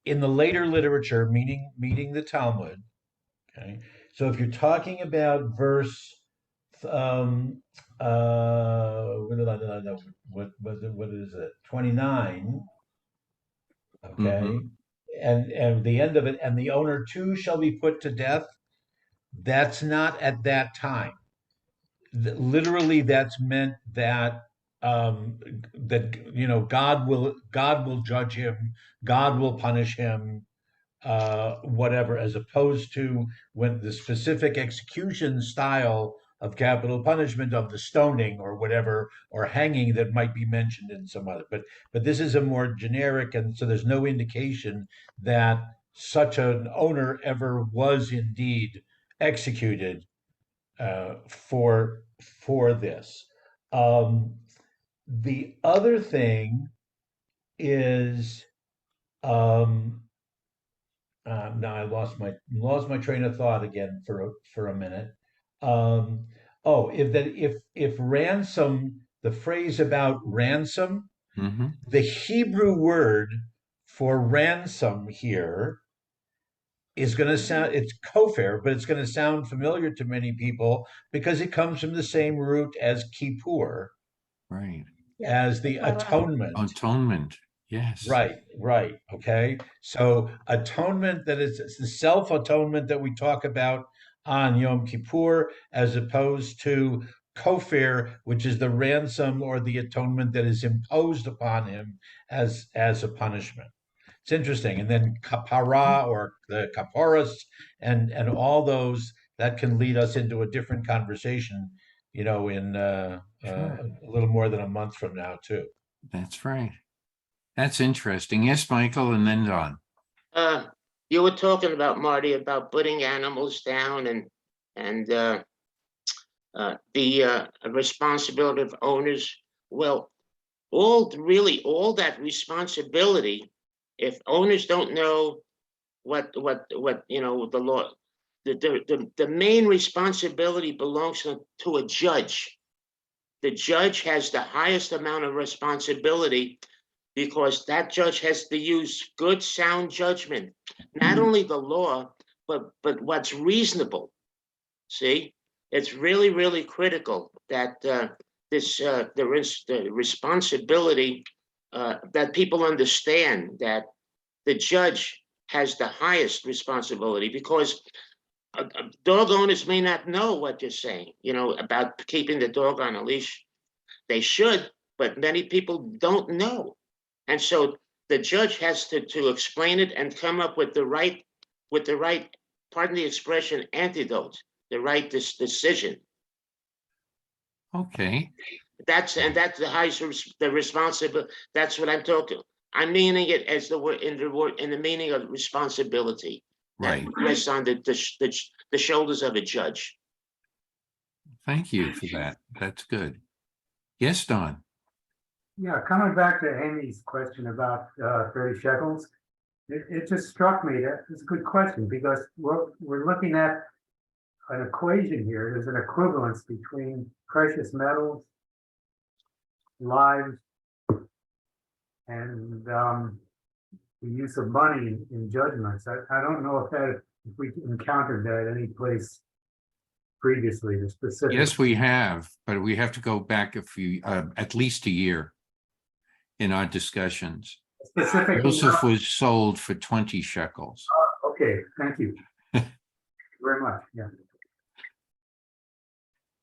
In the later literature, meaning the Talmud. Okay, so if you're talking about verse what is it? 29. Okay. Mhm. And the end of it, and the owner too shall be put to death. That's not at that time. Literally, that's meant that God will judge him, God will punish him, whatever, as opposed to when the specific execution style of capital punishment of the stoning or whatever, or hanging that might be mentioned in some other. But this is a more generic, and so there's no indication that such an owner ever was indeed executed for this. The other thing is, now I lost my train of thought again for a minute. If ransom, the phrase about ransom, Mhm. the Hebrew word for ransom here is going to sound, it's kofar, but it's going to sound familiar to many people because it comes from the same root as kippur, Right. as the atonement. Atonement. Yes. Right. Okay. So atonement, that is the self-atonement that we talk about on Yom Kippur, as opposed to kofar, which is the ransom or the atonement that is imposed upon him as a punishment. It's interesting. And then kapara, or the kaparas, and all those, that can lead us into a different conversation, in Sure. a little more than a month from now too. That's right. That's interesting. Yes, Michael, and then Don. You were talking about, Marty, about putting animals down and the responsibility of owners. Well, all that responsibility, if owners don't know what the law, the main responsibility belongs to a judge. The judge has the highest amount of responsibility because that judge has to use good, sound judgment, not only the law, but what's reasonable. See, it's really, really critical that the responsibility, that people understand that the judge has the highest responsibility, because dog owners may not know what you're saying, about keeping the dog on a leash. They should, but many people don't know. And so the judge has to explain it and come up with the right, pardon the expression, antidote, the right decision. Okay. That's the highest, the responsibility. That's what I'm talking. I'm meaning it as the word in the meaning of responsibility. That Right. rests on the shoulders of a judge. Thank you for that. That's good. Yes, Don. Yeah, coming back to Amy's question about 30 shekels, it just struck me that it's a good question, because we're looking at an equation here. There's an equivalence between precious metals, lives, and the use of money in judgments. I don't know if we encountered that any place previously, the specific. Yes, we have, but we have to go back at least a year in our discussions. Specific. Joseph was sold for 20 shekels. Okay, thank you. Thank you very much. Yeah.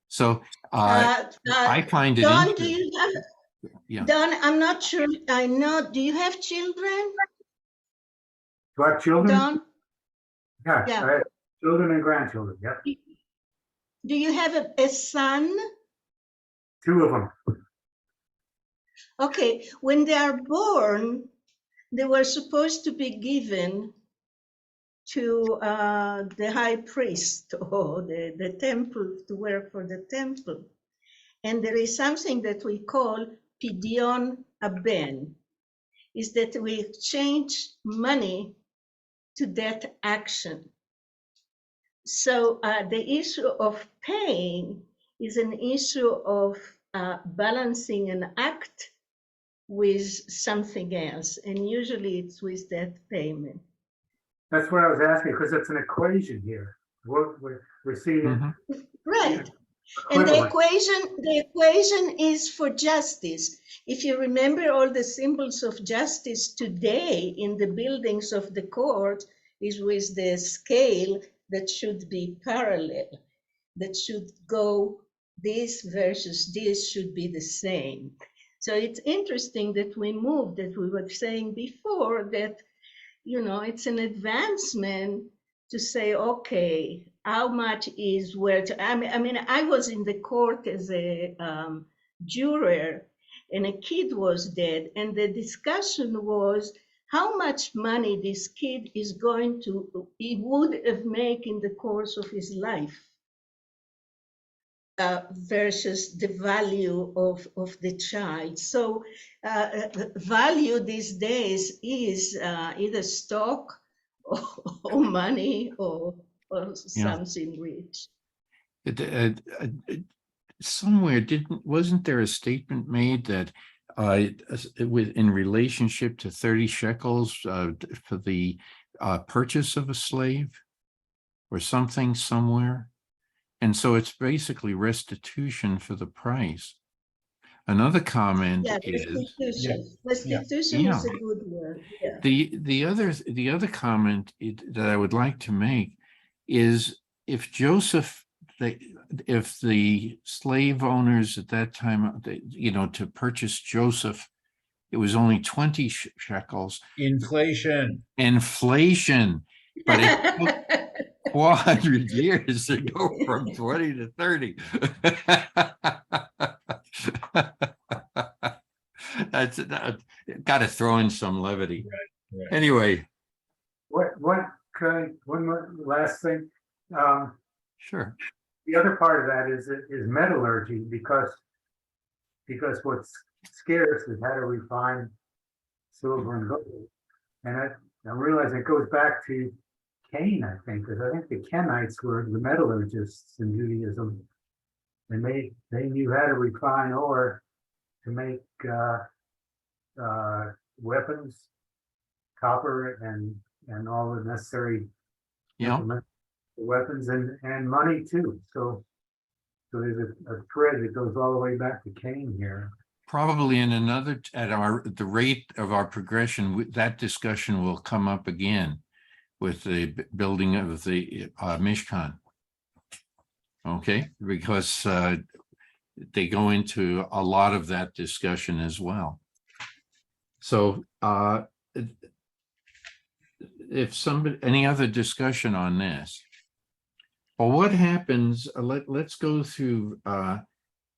So I find it Don, interesting. do you have? Yeah. Don, I'm not sure. I know. Do you have children? Do I have children? Don, Yeah, Yeah. I have children and grandchildren. Yep, do you have a son? 2 of them. Okay, when they are born, they were supposed to be given to the high priest or the temple, to work for the temple. And there is something that we call pidyon haben, is that we exchange money to that action. So the issue of paying is an issue of balancing an act with something else, and usually it's with that payment. That's what I was asking, because it's an equation here. We're seeing Mhm. it. Right. And the equivalent. equation is for justice. If you remember all the symbols of justice today in the buildings of the court is with the scale that should be parallel, that should go this versus this should be the same. So it's interesting that we moved, that we were saying before that, you know, it's an advancement to say, okay, how much is where to, I mean, I was in the court as a juror and a kid was dead. And the discussion was how much money this kid is going to, he would have made in the course of his life. Versus the value of the child. So value these days is either stock or money or something rich. Somewhere wasn't there a statement made that in relationship to 30 shekels for the purchase of a slave or something somewhere? And so it's basically restitution for the price. Another comment is restitution is a good word. Yeah. The other comment that I would like to make is if the slave owners at that time, you know, to purchase Joseph, it was only 20 shekels. Inflation. But it took 400 years to go from 20 to 30. That's got to throw in some levity. Right. Anyway. One more last thing. Sure. The other part of that is metallurgy, because what's scarce is how to refine silver and gold. And I realize it goes back to Cain, I think, because I think the Kenites were the metallurgists in Judaism, and they knew how to refine ore to make weapons, copper, and all the necessary weapons and money too. So there's a thread that goes all the way back to Cain here. Probably in another at the rate of our progression, that discussion will come up again with the building of the Mishkan. Okay, because they go into a lot of that discussion as well. So if any other discussion on this, well, what happens, let's go through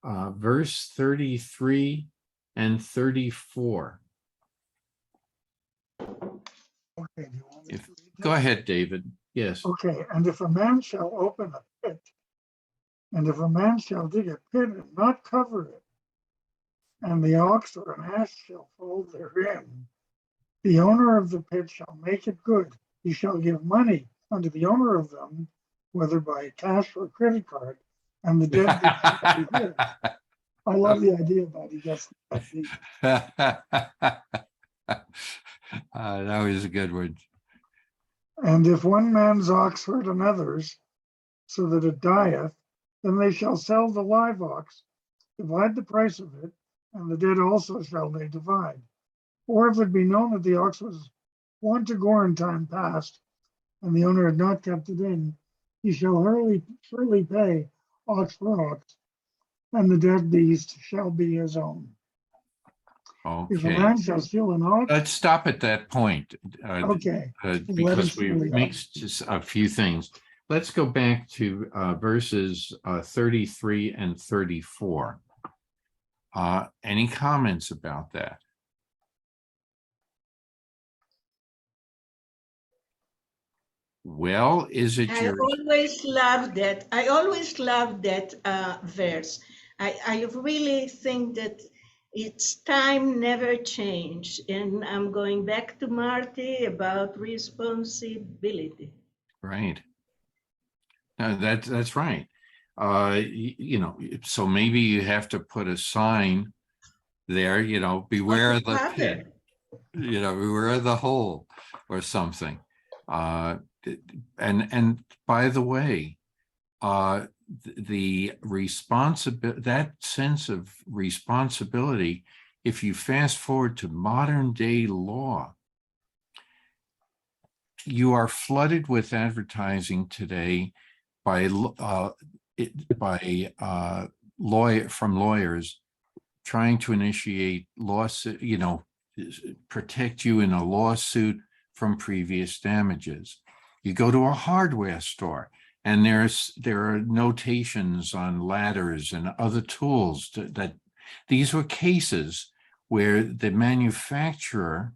verse 33 and 34. Okay, do you want me to read Go that? ahead, David. Yes. Okay, and if a man shall open a pit, and if a man shall dig a pit and not cover it, and the ox or an ass shall fall therein, the owner of the pit shall make it good. He shall give money unto the owner of them, whether by cash or credit card, and the dead shall be his. I love the idea about he gets that deep. That was a good one. And if one man's ox hurt another's, so that it dieth, then they shall sell the live ox, divide the price of it, and the dead also shall they divide. Or if it be known that the ox was wont to gore in time past, and the owner had not kept it in, he shall surely pay ox for ox, and the dead beast shall be his own. If a Okay. man shall steal an ox, Let's stop at that point. okay, Because we really mixed just a few things. Let's go back to verses 33 and 34. Any comments about that? Well, is it I your, always love that. I always love that verse. I really think that its time never changed. And I'm going back to Marty about responsibility. right? No, that's right. You know, so maybe you have to put a sign there, you know, beware of the pit, you know, beware of the hole or something. And by the way, the responsibility, that sense of responsibility, if you fast forward to modern day law, you are flooded with advertising today by lawyers trying to initiate lawsuit, protect you in a lawsuit from previous damages. You go to a hardware store and there are notations on ladders and other tools that these were cases where the manufacturer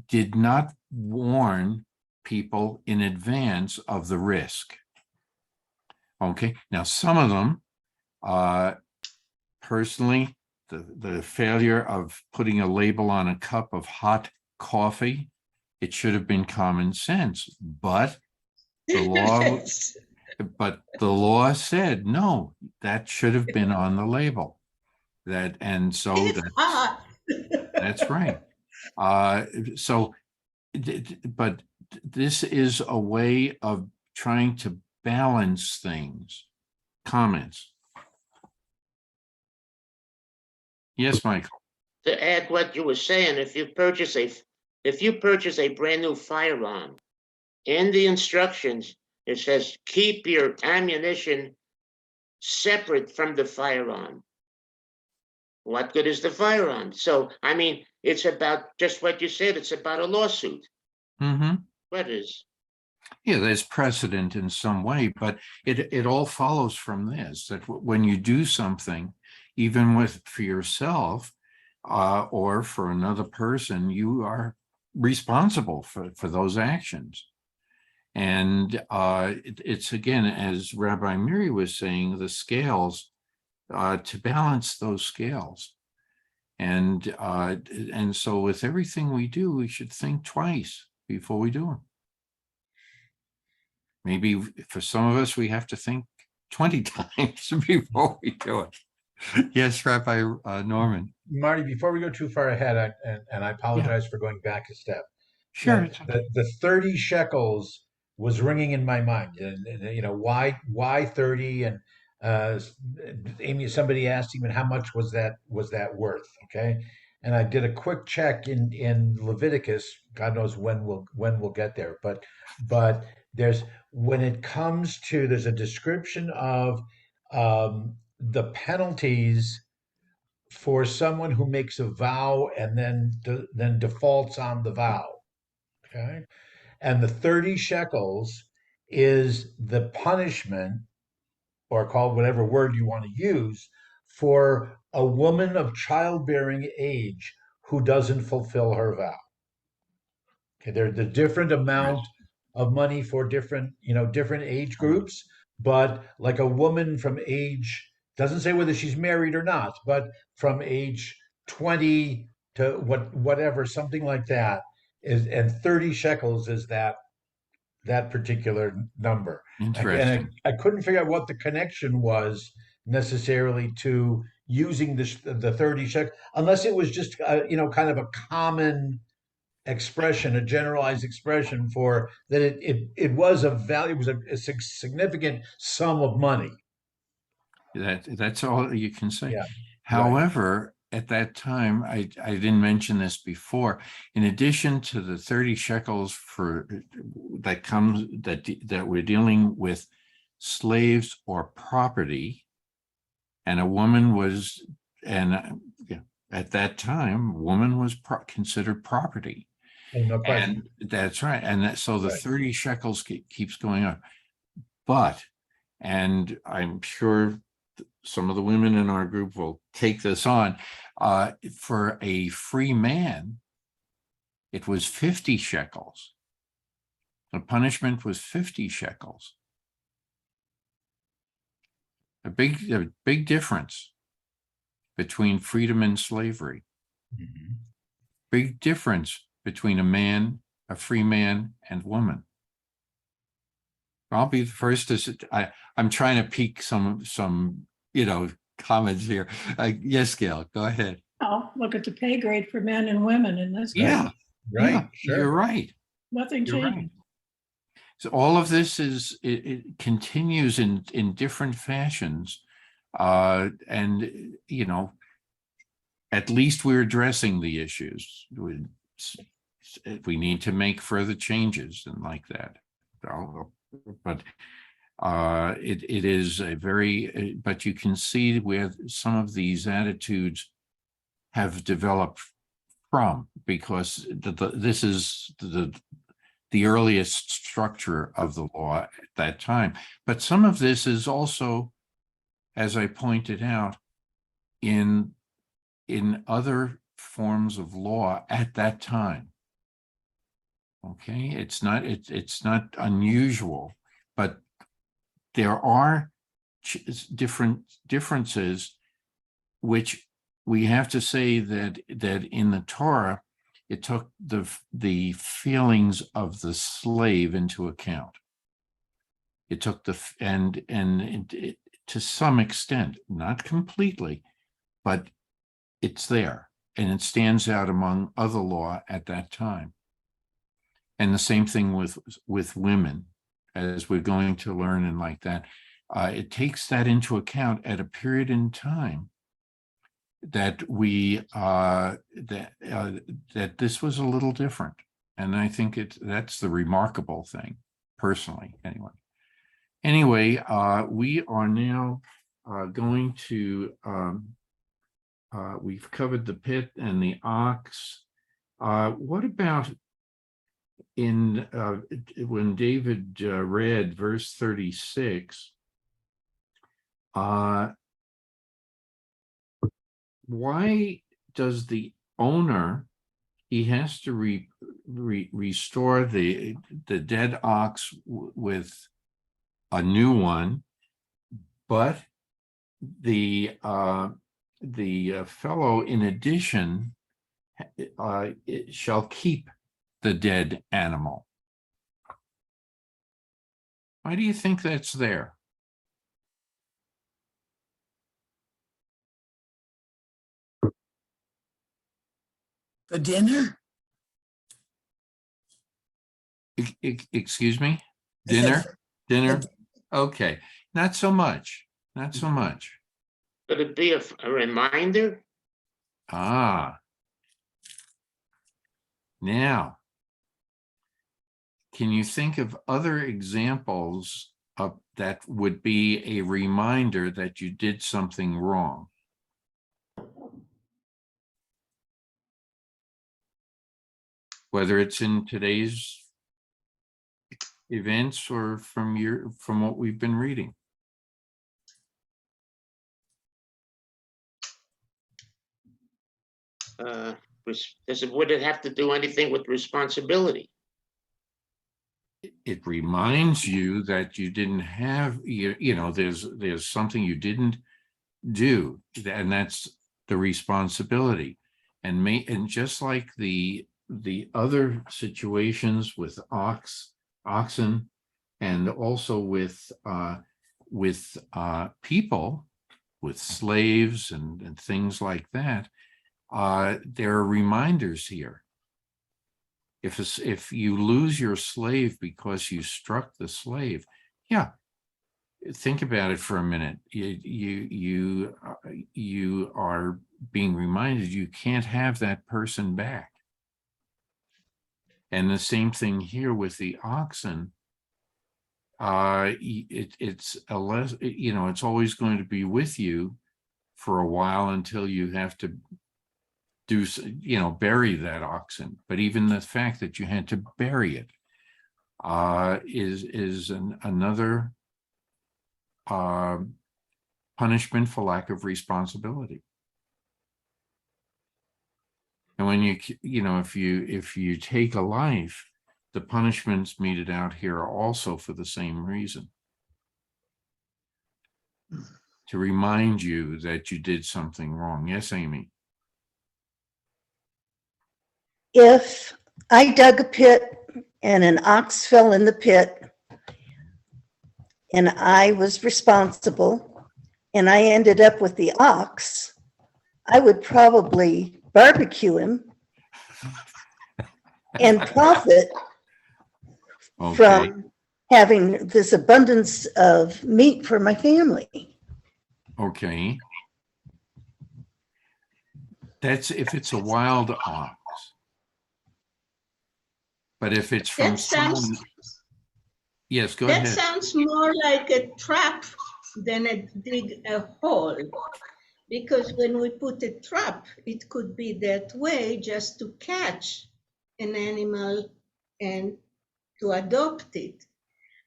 did not warn people in advance of the risk. Okay, now some of them, personally, the failure of putting a label on a cup of hot coffee, it should have been common sense, but the law said, no, that should have been on the label. That's right. But this is a way of trying to balance things. Comments? Yes, Michael. To add what you were saying, if you purchase a brand new firearm, in the instructions, it says, keep your ammunition separate from the firearm. What good is the firearm? So, I mean, it's about just what you said. It's about a lawsuit. Mm-hmm. What is? Yeah, there's precedent in some way, but it all follows from this, that when you do something, even for yourself or for another person, you are responsible for those actions. And it's, again, as Rabbi Miri was saying, the scales, to balance those scales. And so with everything we do, we should think twice before we do them. Maybe for some of us, we have to think 20 times before we do it. Yes, Rabbi Norman. Marty, before we go too far ahead, and I apologize for going back a step. Sure. The 30 shekels was ringing in my mind, and why 30? And Amy, somebody asked even how much was that worth? Okay, and I did a quick check in Leviticus. God knows when we'll get there, but there's there's a description of the penalties for someone who makes a vow and then defaults on the vow. Okay, and the 30 shekels is the punishment, or call whatever word you want to use, for a woman of childbearing age who doesn't fulfill her vow. Okay, there's the different amount of money for different age groups, but like a woman from age, doesn't say whether she's married or not, but from age 20 to whatever, something like that, and 30 shekels is that particular number. Interesting. And I couldn't figure out what the connection was necessarily to using the 30 shekels, unless it was just kind of a common expression, a generalized expression for that it was a value, it was a significant sum of money. That's all you can say. Yeah. However, at that time, I didn't mention this before. In addition to the 30 shekels that we're dealing with slaves or property, and a woman was, at that time, woman was considered property. No question. And that's right. And so the 30 shekels keeps going up. But, and I'm sure some of the women in our group will take this on, for a free man, it was 50 shekels. The punishment was 50 shekels. A big difference between freedom and slavery. Mm-hmm. Big difference between a free man and woman. I'll be the first to I'm trying to pique some comments here. Yes, Gail, go ahead. Oh, look at the pay grade for men and women in this. Yeah, Right. yeah, Sure. You're right. Nothing You're changed. right. So all of this it continues in different fashions. And, you know, at least we're addressing the issues. We need to make further changes and like that. But it is a very, but you can see where some of these attitudes have developed from, because this is the earliest structure of the law at that time. But some of this is also, as I pointed out, in other forms of law at that time. Okay, it's not unusual, but there are different differences, which we have to say that in the Torah, it took the feelings of the slave into account. It took to some extent, not completely, but it's there, and it stands out among other law at that time. And the same thing with women, as we're going to learn and like that. It takes that into account at a period in time that that this was a little different. And I think that's the remarkable thing, personally, anyway. Anyway, we are now going to, we've covered the pit and the ox. What about when David read verse 36, why does the owner, he has to restore the dead ox with a new one, but the fellow, in addition, shall keep the dead animal? Why do you think that's there? For dinner? Excuse me? I said Dinner? Okay, not so much. Not so much. Could it be a reminder? Ah. Now, can you think of other examples of that would be a reminder that you did something wrong? Whether it's in today's events or from what we've been reading. Would it have to do anything with responsibility? It reminds you that you didn't have, you know, there's something you didn't do, and that's the responsibility. And just like the other situations with oxen, and also with people, with slaves and things like that, there are reminders here. If you lose your slave because you struck the slave, yeah, think about it for a minute. You are being reminded you can't have that person back. And the same thing here with the oxen. It's it's always going to be with you for a while until you have to bury that oxen. But even the fact that you had to bury it is another punishment for lack of responsibility. And when if you take a life, the punishments meted out here are also for the same reason. To remind you that you did something wrong. Yes, Amy? If I dug a pit and an ox fell in the pit and I was responsible and I ended up with the ox, I would probably barbecue him and profit Okay. from having this abundance of meat for my family. Okay. That's if it's a wild ox. But if it's from That sounds, someone, yes, go that ahead. sounds more like a trap than dig a hole. Because when we put a trap, it could be that way just to catch an animal and to adopt it.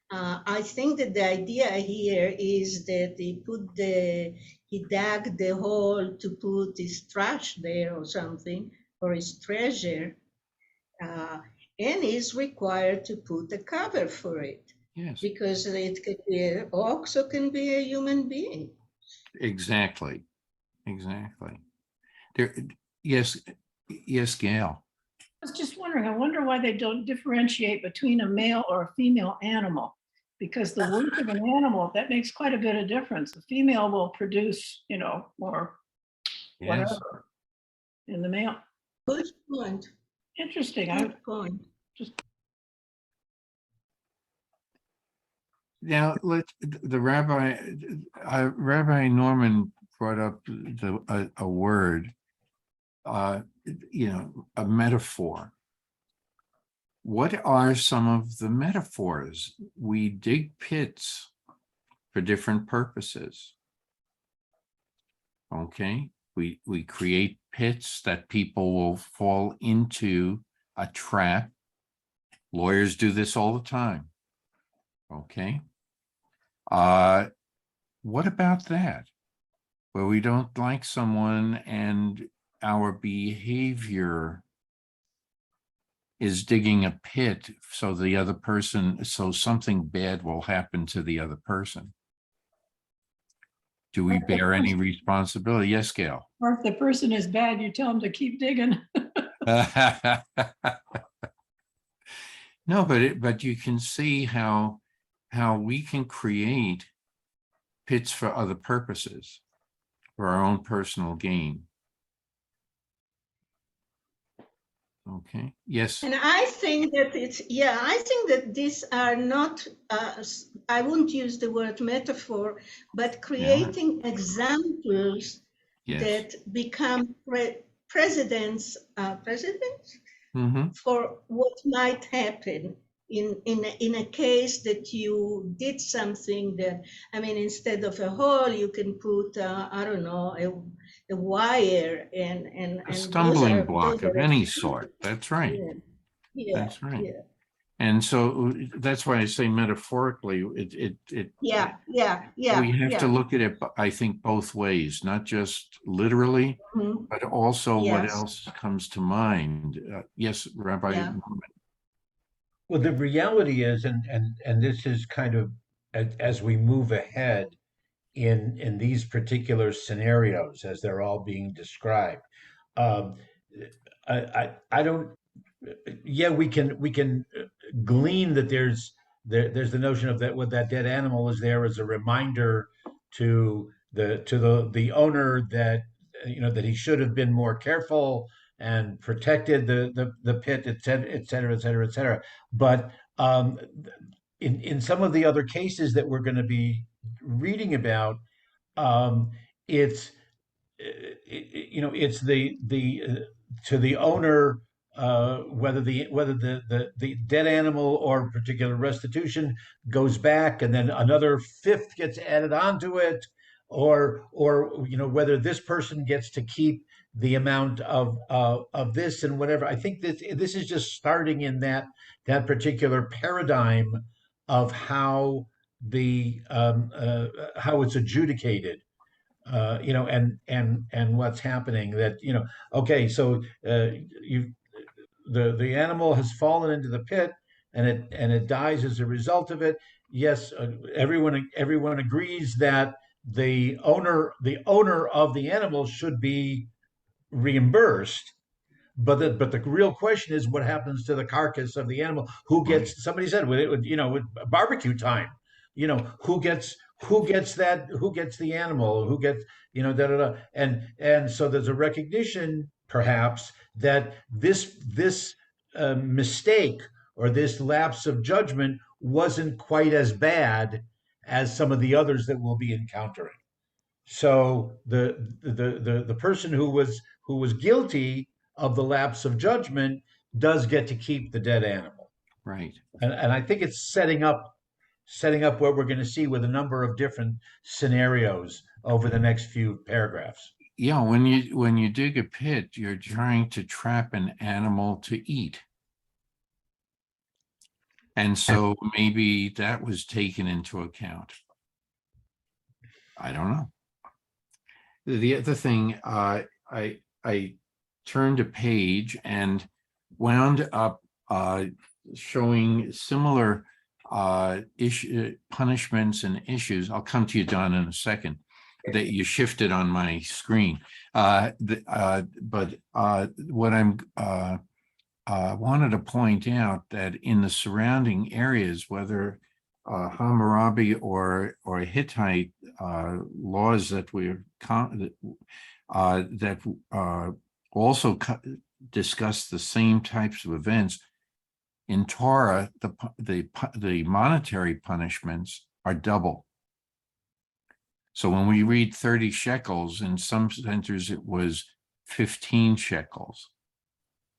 I think that the idea here is that he dug the hole to put his trash there or something, or his treasure, and is required to put a cover for it, Yes, because it could be an ox or can be a human being. exactly. Exactly. There, yes, yes, Gail. I was just wondering, I wonder why they don't differentiate between a male or a female animal. Because the worth of an animal, that makes quite a bit of difference. The female will produce, more Yes. whatever. In the male, Good point. interesting. Good point. Now, the Rabbi Norman brought up a word, a metaphor. What are some of the metaphors? We dig pits for different purposes. Okay, we create pits that people will fall into, a trap. Lawyers do this all the time. Okay. What about that? Where we don't like someone and our behavior is digging a pit so something bad will happen to the other person. Do we bear any responsibility? Yes, Gail. Or if the person is bad, you tell them to keep digging. No, but you can see how we can create pits for other purposes, for our own personal gain. Okay, yes. And I think that I think that these are not, I wouldn't use the word metaphor, but creating examples Yes. that become precedents Mhm. for what might happen in a case that you did something that, instead of a hole, you can put, I don't know, a wire and A stumbling block of any sort. That's right. Yeah, That's right. yeah. And so that's why I say metaphorically, we have to look at it, I think, both ways, not just literally, Mhm. but also what Yes. else comes to mind. Yes, Rabbi. Yeah. Norman. Well, the reality is, and this is kind of as we move ahead in these particular scenarios as they're all being described, I don't. Yeah, we can glean that there's the notion of that what that dead animal is there as a reminder to the owner that that he should have been more careful and protected the pit, et cetera, et cetera, et cetera, et cetera. But in some of the other cases that we're going to be reading about, it's it's the to the owner, whether the dead animal or particular restitution goes back and then another fifth gets added onto it, or whether this person gets to keep the amount of this and whatever. I think this is just starting in that particular paradigm of how how it's adjudicated. And what's happening, that okay, so the animal has fallen into the pit and it dies as a result of it. Yes, everyone agrees that the owner of the animal should be reimbursed. But the real question is what happens to the carcass of the animal? Who gets? Somebody said with barbecue time. Who gets that? Who gets the animal? Who gets da da da? And so there's a recognition, perhaps, that this mistake or this lapse of judgment wasn't quite as bad as some of the others that we'll be encountering. So the person who was guilty of the lapse of judgment does get to keep the dead animal. Right. And I think it's setting up what we're going to see with a number of different scenarios over the next few paragraphs. Yeah, when you dig a pit, you're trying to trap an animal to eat. And so maybe that was taken into account. I don't know. The other thing, I turned a page and wound up showing similar punishments and issues. I'll come to you, Don, in a second. That you shifted on my screen. But what I'm wanted to point out that in the surrounding areas, whether Hammurabi or Hittite laws that also discuss the same types of events, in Torah, the monetary punishments are double. So when we read 30 shekels, in some centers it was 15 shekels,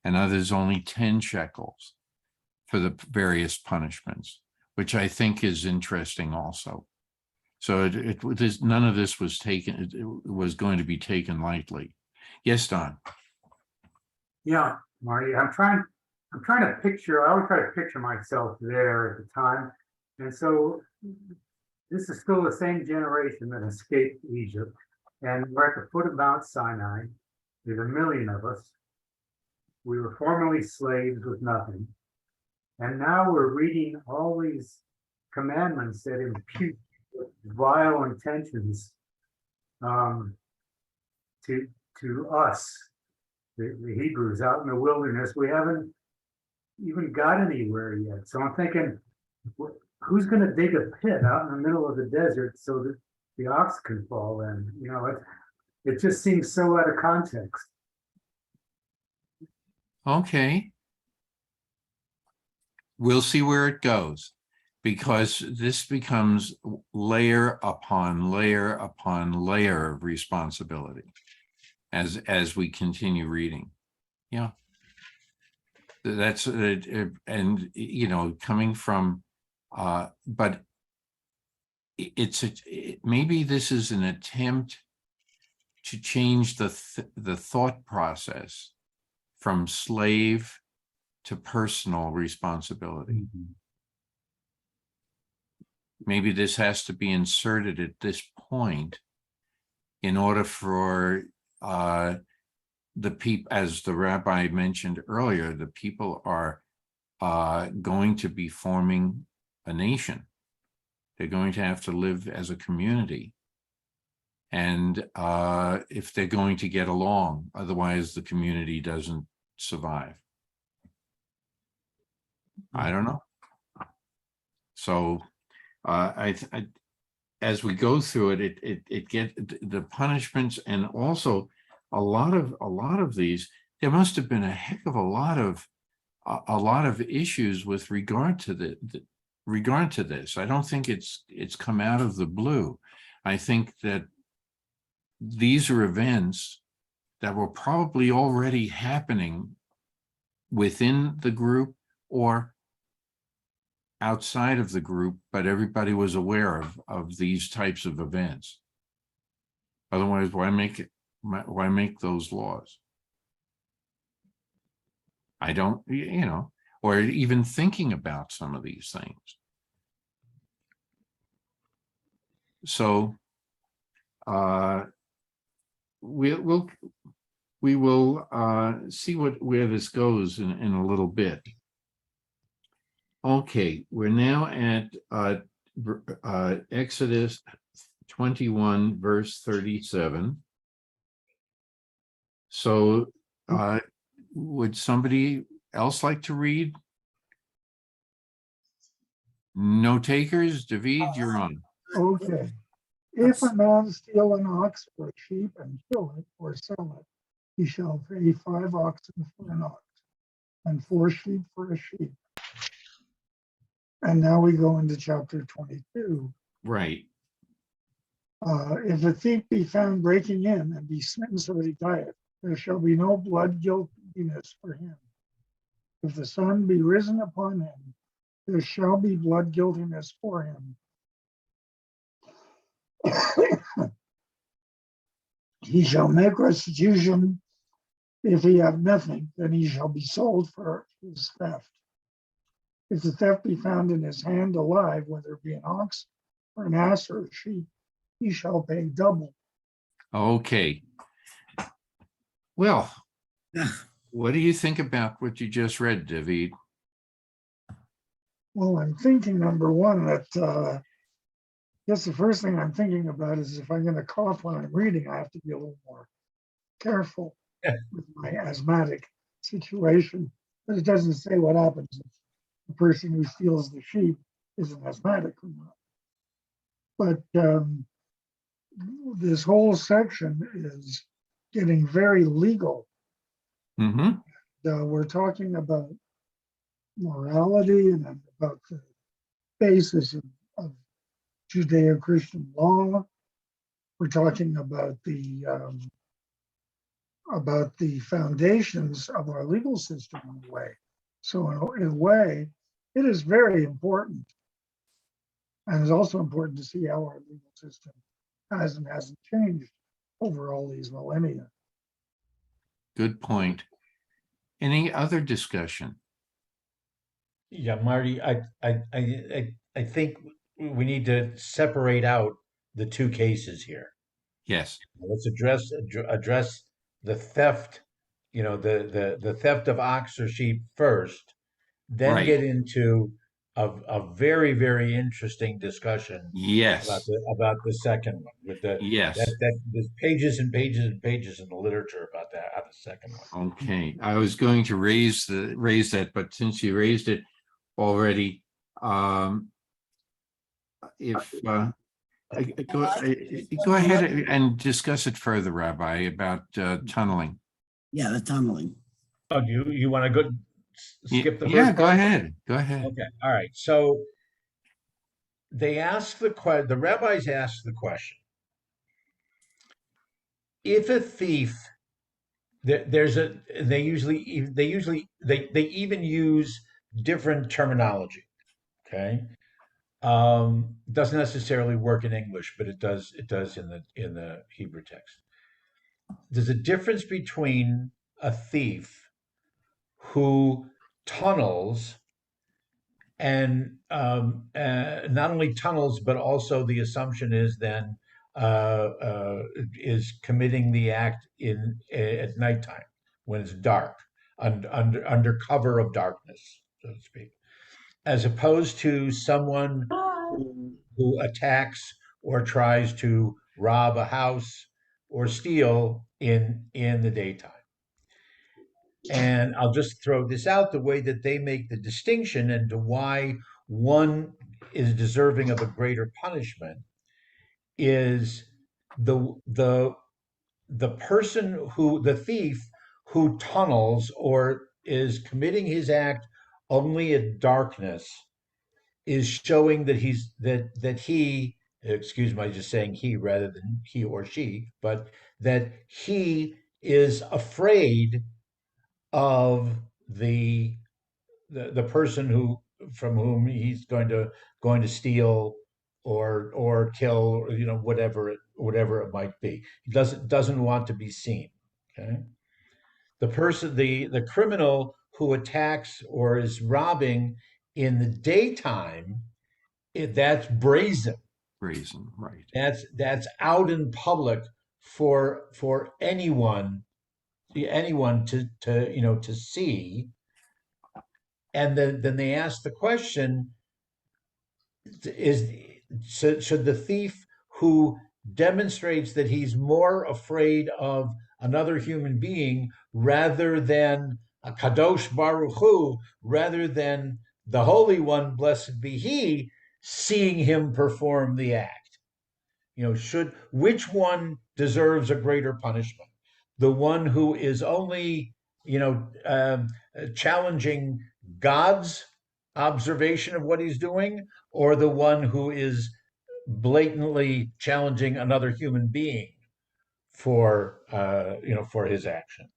and others only 10 shekels for the various punishments, which I think is interesting also. So none of this was taken, it was going to be taken lightly. Yes, Don. Yeah, Marty, I'm trying to picture, I always try to picture myself there at the time. And so this is still the same generation that escaped Egypt. And we're at the foot of Mount Sinai. There's 1 million of us. We were formerly slaves with nothing. And now we're reading all these commandments that impute vile intentions to us, the Hebrews out in the wilderness. We haven't even got anywhere yet. So I'm thinking, who's going to dig a pit out in the middle of the desert so that the ox can fall in? You know, it just seems so out of context. Okay. We'll see where it goes, because this becomes layer upon layer upon layer of responsibility as we continue reading. Yeah. That's and you know, coming from but maybe this is an attempt to change the thought process from slave to personal responsibility. Maybe this has to be inserted at this point in order for the people, as the rabbi mentioned earlier, the people are going to be forming a nation. They're going to have to live as a community. And if they're going to get along, otherwise the community doesn't survive. I don't know. So as we go through it, it get the punishments, and also a lot of these, there must have been a heck of a lot of issues with regard to this. I don't think it's come out of the blue. I think that these are events that were probably already happening within the group or outside of the group, but everybody was aware of these types of events. Otherwise, why make those laws? I don't, you know, or even thinking about some of these things. So we will see where this goes in a little bit. Okay, we're now at Exodus 21, verse 37. So would somebody else like to read? No takers? David, you're on. Okay. If a man steal an ox or a sheep and kill it or sell it, he shall pay 5 oxen for an ox and 4 sheep for a sheep. And now we go into chapter 22. Right. If a thief be found breaking in and be smitten so that he dieth, there shall be no blood guiltiness for him. If the sun be risen upon him, there shall be blood guiltiness for him. He shall make restitution. If he have nothing, then he shall be sold for his theft. If the theft be found in his hand alive, whether it be an ox or an ass or a sheep, he shall pay double. Okay. Well, what do you think about what you just read, David? Well, I'm thinking, number one, that I guess the first thing I'm thinking about is if I'm going to cough when I'm reading, I have to be a little more careful with my asthmatic situation. But it doesn't say what happens if the person who steals the sheep is an asthmatic or not. But this whole section is getting very legal. Mm-hmm. We're talking about morality and about the basis of Judeo-Christian law. We're talking about the foundations of our legal system in a way. So in a way, it is very important. And it's also important to see how our legal system has and hasn't changed over all these millennia. Good point. Any other discussion? Yeah, Marty, I think we need to separate out the two cases here. Yes. Let's address the theft, the theft of ox or sheep first, then Right. get into a very, very interesting discussion Yes. about the second one with Yes. there's pages and pages and pages in the literature about that on the second one. Okay. I was going to raise that, but since you raised it already, if go ahead and discuss it further, Rabbi, about tunneling. Yeah, the tunneling. Oh, you want to go skip the first Yeah, go part? ahead. Go ahead. Okay, all right. So they ask the rabbis ask the question: if a thief, they even use different terminology. Okay, doesn't necessarily work in English, but it does in the Hebrew text. There's a difference between a thief who tunnels and not only tunnels, but also the assumption is then is committing the act at nighttime when it's dark, under cover of darkness, so to speak, as opposed to someone who attacks or tries to rob a house or steal in the daytime. And I'll just throw this out, the way that they make the distinction and to why one is deserving of a greater punishment is the thief who tunnels or is committing his act only at darkness is showing that he, excuse me, just saying he rather than he or she, but that he is afraid of the person from whom he's going to steal or kill, or whatever it might be. He doesn't want to be seen. Okay, the criminal who attacks or is robbing in the daytime, that's brazen. Brazen, right? That's out in public for anyone to see. And then they ask the question: should the thief who demonstrates that he's more afraid of another human being rather than a Kadosh Baruch Hu, rather than the Holy One, blessed be He, seeing him perform the act? Which one deserves a greater punishment? The one who is only, challenging God's observation of what he's doing, or the one who is blatantly challenging another human being for for his action?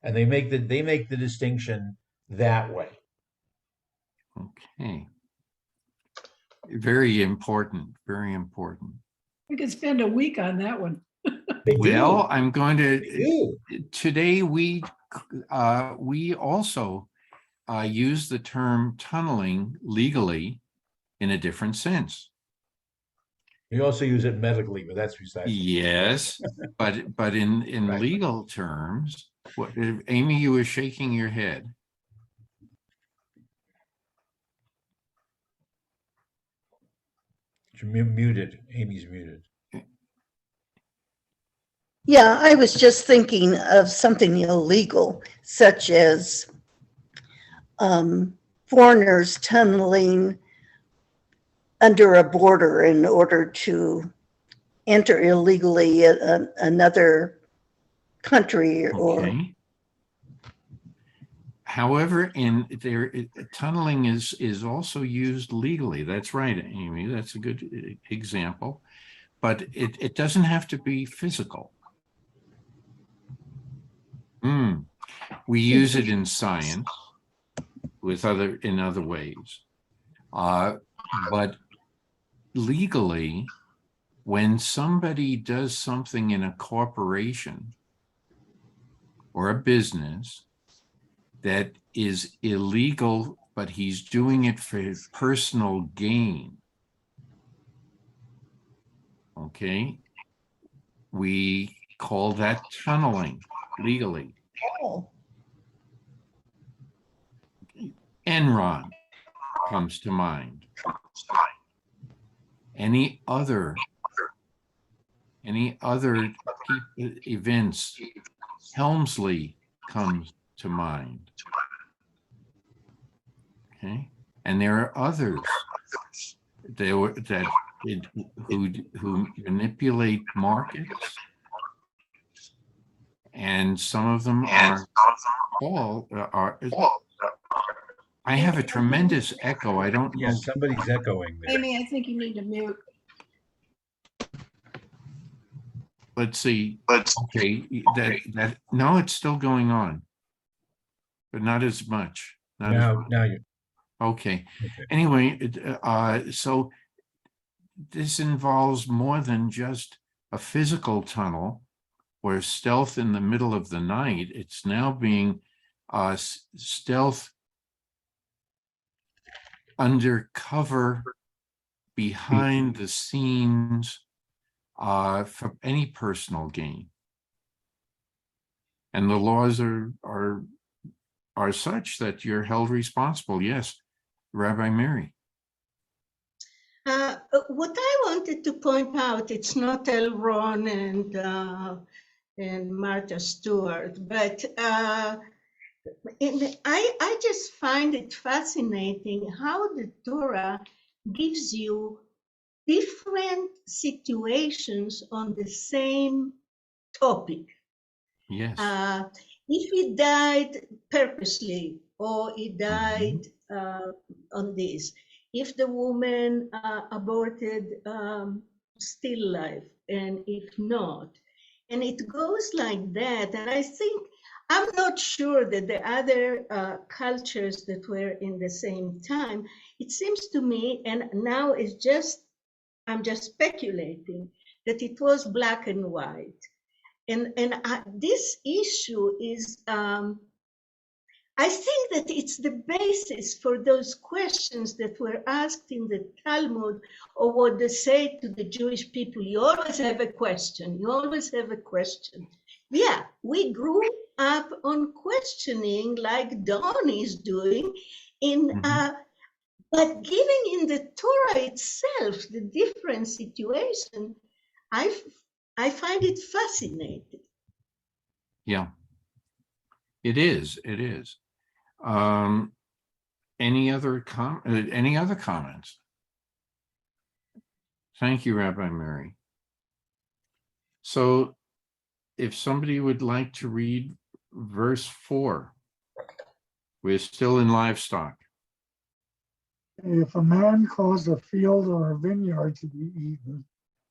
And they make the distinction that way. Okay. Very important, very important. We could spend a week on that one. They Well, do. I'm going They to, do. today we also use the term tunneling legally in a different sense. We also use it medically, but that's besides. Yes, but in Right. legal terms, what, Amy, you were shaking your head. You're muted. Amy's muted. Yeah, I was just thinking of something illegal, such as foreigners tunneling under a border in order to enter illegally another country or. Okay. However, tunneling is also used legally. That's right, Amy. That's a good example. But it doesn't have to be physical. We use it in science in other ways. But legally, when somebody does something in a corporation or a business that is illegal, but he's doing it for his personal gain, okay, we call that tunneling legally. Oh, Enron comes to mind. Any other events, Helmsley comes to mind. Okay, and there are others who manipulate markets, and some of them are. I have a tremendous echo. I don't know. Yeah, somebody's echoing there. Amy, I think you need to mute. Let's see. Okay, no, it's still going on, but not as much. Now you. Okay. Okay. Anyway, so this involves more than just a physical tunnel or stealth in the middle of the night. It's now being stealth undercover, behind the scenes, for any personal gain. And the laws are such that you're held responsible. Yes, Rabbi Mary. What I wanted to point out, it's not L. Ron and Martha Stewart, but I just find it fascinating how the Torah gives you different situations on the same topic. Yes. If he died purposely or he died on this, if the woman aborted still life, and if not, and it goes like that. And I think, I'm not sure that the other cultures that were in the same time, it seems to me, and now it's just, I'm just speculating, that it was black and white. And this issue is, I think that it's the basis for those questions that were asked in the Talmud, or what they say to the Jewish people. You always have a question. You always have a question. Yeah, we grew up on questioning like Don is doing, but giving in the Torah itself the different situation, I find it fascinating. Yeah, it is. It is. Any other comments? Thank you, Rabbi Mary. So if somebody would like to read verse 4, we're still in livestock. If a man cause a field or a vineyard to be eaten,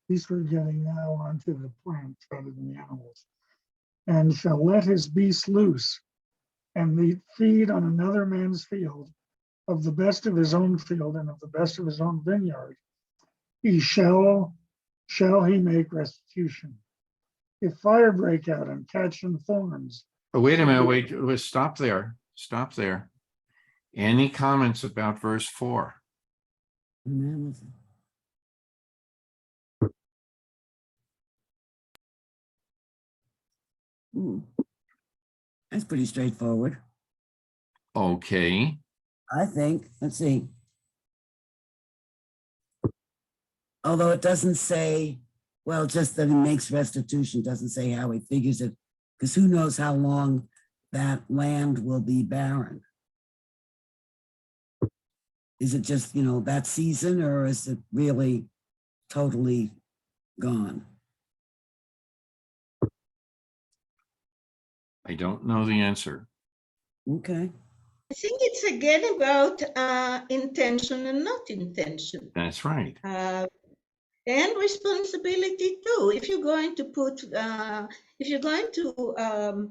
these we're getting now onto the plants rather than the animals, and shall let his beast loose and feed on another man's field, of the best of his own field and of the best of his own vineyard, shall he make restitution. If fire break out and catch in thorns. But wait a minute, wait, stop there, stop there. Any comments about verse 4? That's pretty straightforward, Okay, I think. Let's see. Although it doesn't say, well, just that he makes restitution, doesn't say how he figures it, because who knows how long that land will be barren. Is it just, that season, or is it really totally gone? I don't know the answer. Okay. I think it's again about intention and not intention. That's right. And responsibility too. If you're going to put, if you're going to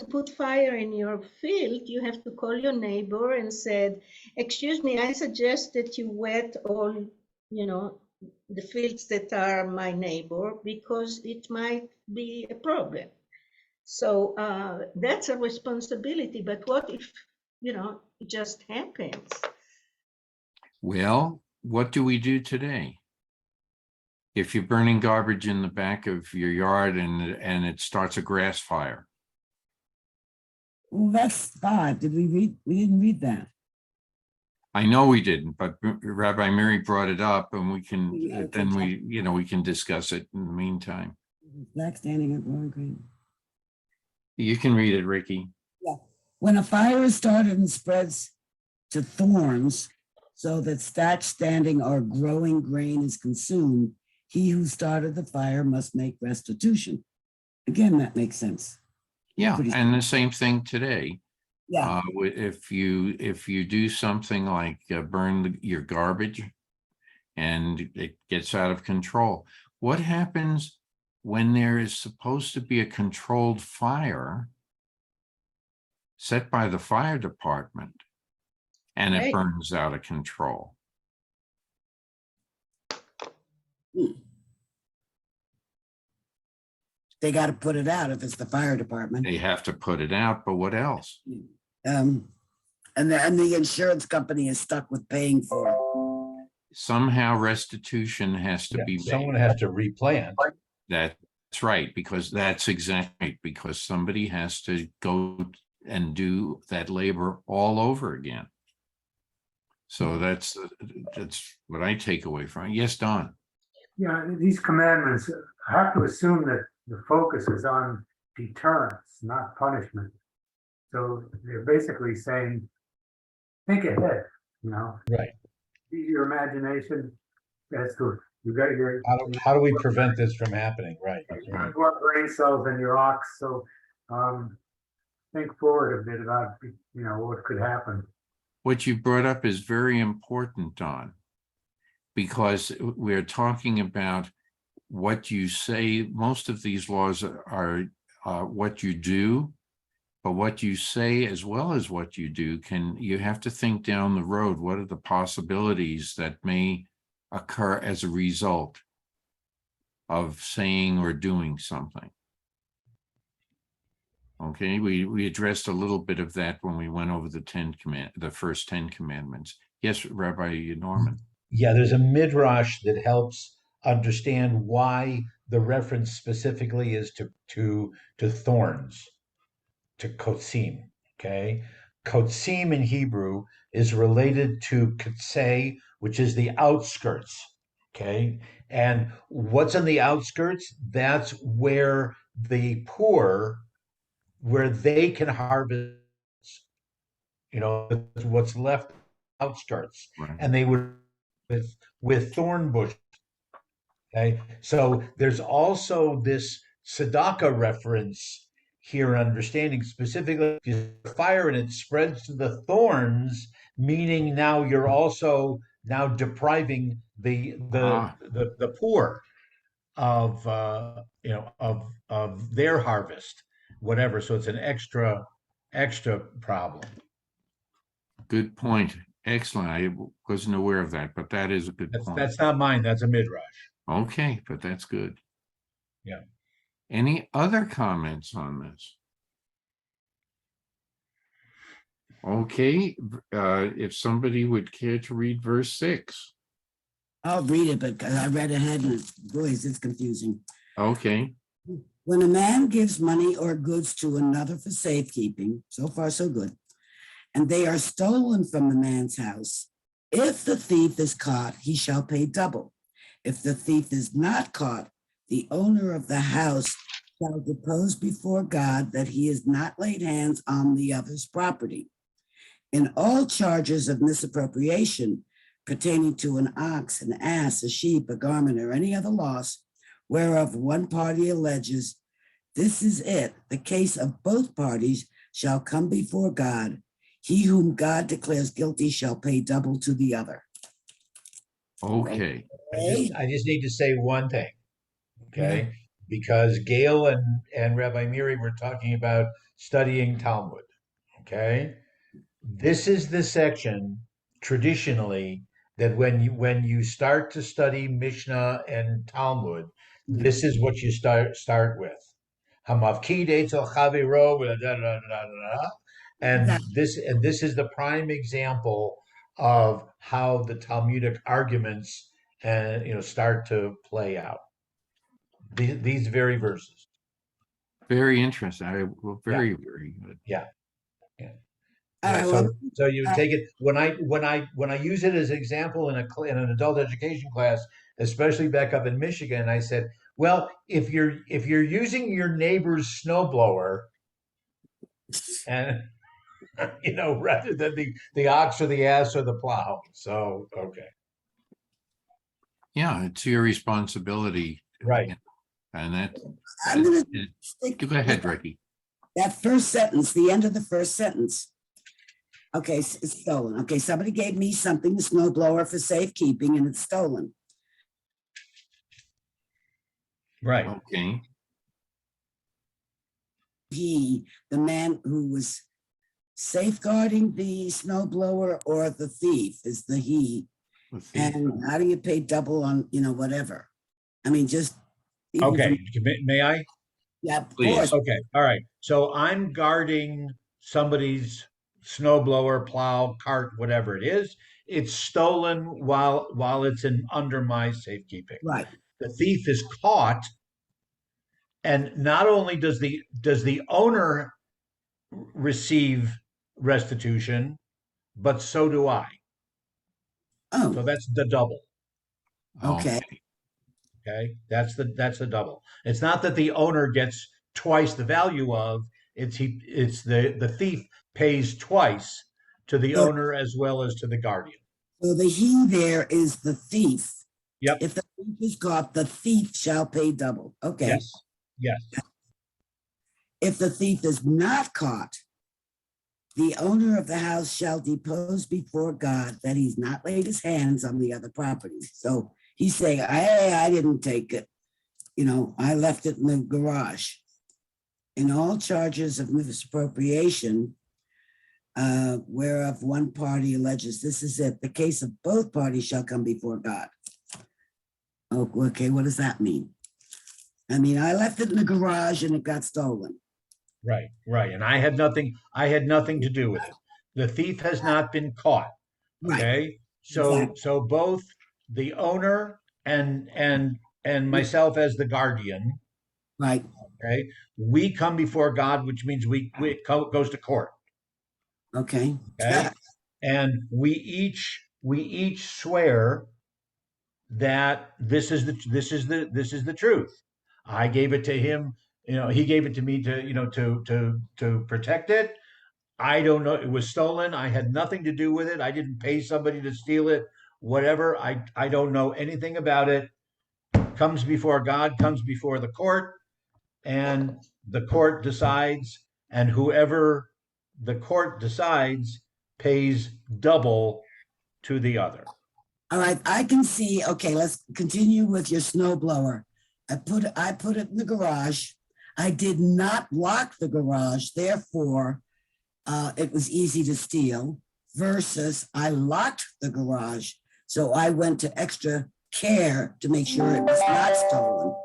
put fire in your field, you have to call your neighbor and said, "Excuse me, I suggest that you wet all, the fields that are my neighbor, because it might be a problem." So that's a responsibility. But what if, it just happens? Well, what do we do today? If you're burning garbage in the back of your yard and it starts a grass fire? Well, that's 5. Did we read? We didn't read that. I know we didn't, but Rabbi Mary brought it up, and we can, Yeah, then we can discuss it in the meantime. Black standing up, growing green. You can read it, Ricky. When a fire is started and spreads to thorns, so that thatch, standing, or growing grain is consumed, he who started the fire must make restitution. Again, that makes sense. Yeah, Pretty- and the same thing today. Yeah. If you do something like burn your garbage and it gets out of control, what happens when there is supposed to be a controlled fire set by the fire department and it Right. burns out of control? They got to put it out if it's the fire department. They have to put it out, but what else? And the insurance company is stuck with paying for it. Somehow restitution has to be Someone made. has to replant. That's right, because that's exactly, because somebody has to go and do that labor all over again. So that's what I take away from it. Yes, Don? Yeah, these commandments, I have to assume that the focus is on deterrence, not punishment. So they're basically saying, think ahead, Right. use your imagination as to, you got your. How do we prevent this from happening? Right. Right. You want brain cells in your ox, so think forward a bit about, what could happen. What you brought up is very important, Don, because we're talking about what you say. Most of these laws are what you do, but what you say as well as what you do, you have to think down the road, what are the possibilities that may occur as a result of saying or doing something. Okay, we addressed a little bit of that when we went over the first 10 commandments. Yes, Rabbi Norman. Yeah, there's a midrash that helps understand why the reference specifically is to thorns, to kotsim. Okay, kotsim in Hebrew is related to katsei, which is the outskirts. Okay, and what's in the outskirts? That's where the poor, where they can harvest, what's left outskirts, Right. and they would with thorn bush. Okay, so there's also this tzedakah reference here in understanding specifically, if you fire and it spreads to the thorns, meaning now you're also now depriving the poor of of their harvest, whatever. So it's an extra problem. Good point. Excellent. I wasn't aware of that, but that is a good point. That's not mine. That's a midrash. Okay, but that's good. Yeah. Any other comments on this? Okay, if somebody would care to read verse 6. I'll read it, but I read ahead and boy, it's confusing. Okay, When a man gives money or goods to another for safekeeping, so far so good, and they are stolen from the man's house, if the thief is caught, he shall pay double. If the thief is not caught, the owner of the house shall depose before God that he has not laid hands on the other's property. In all charges of misappropriation pertaining to an ox, an ass, a sheep, a garment, or any other loss, whereof one party alleges, this is it, the case of both parties shall come before God. He whom God declares guilty shall pay double to the other. okay. I just need to say one thing, okay? Because Gail and Rabbi Miri were talking about studying Talmud, okay? This is the section traditionally that when you start to study Mishnah and Talmud, this is what you start with. Hamavkid etzel chaviro, and this is the prime example of how the Talmudic arguments start to play out. These very verses. Very interesting. Very good. Yeah. Well, So you take it when I use it as an example in an adult education class, especially back up in Michigan, I said, well, if you're using your neighbor's snowblower, and rather than the ox or the ass or the plow. So okay. Yeah, it's your responsibility. Right. And I'm gonna go ahead, Ricky. that first sentence, the end of the first sentence. Okay, it's stolen. Okay, somebody gave me something, the snowblower for safekeeping, and it's stolen. Right. Okay. The man who was safeguarding the snowblower, or the thief is the he. And how do you pay double on, whatever? I mean, just. Okay. May I? Yeah, of Please. course. Okay. All right. So I'm guarding somebody's snowblower, plow, cart, whatever it is. It's stolen while it's under my safekeeping. Right. The thief is caught, and not only does the owner receive restitution, but so do I. So Oh, that's the double. okay. Okay, that's the double. It's not that the owner gets twice the value of. It's the thief pays twice to the So- owner as well as to the guardian. So the he there is the thief. Yep. If the thief is caught, the thief shall pay double. Okay. Yes. Yes. If the thief is not caught, the owner of the house shall depose before God that he's not laid his hands on the other properties. So he's saying, I didn't take it. I left it in the garage. In all charges of misappropriation, whereof one party alleges, this is it, the case of both parties shall come before God. Oh, okay, what does that mean? I mean, I left it in the garage and it got stolen. Right. Right. And I had nothing to do with it. The thief has not been caught. Right. Okay. So Exactly. so both the owner and myself as the guardian, Right. okay, we come before God, which means it goes to court. Okay. Okay. And we each swear that this is the truth. I gave it to him, he gave it to me to protect it. I don't know, it was stolen. I had nothing to do with it. I didn't pay somebody to steal it, whatever. I don't know anything about it. Comes before God, comes before the court. and the court decides, and whoever the court decides pays double to the other. All right, I can see, okay, let's continue with your snow blower. I put it in the garage. I did not lock the garage, therefore, it was easy to steal, versus I locked the garage. So I went to extra care to make sure it was not stolen.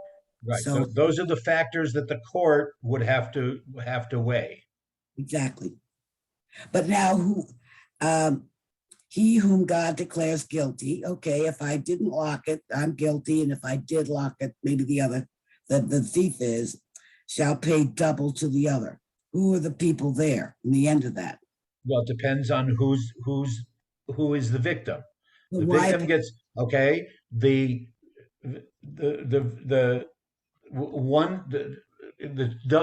Right. So- Those are the factors that the court would have to weigh. Exactly. But now he whom God declares guilty, okay, if I didn't lock it, I'm guilty. And if I did lock it, maybe the thief shall pay double to the other. Who are the people there in the end of that? Well, it depends on who is the victim. The Why- victim gets, okay, the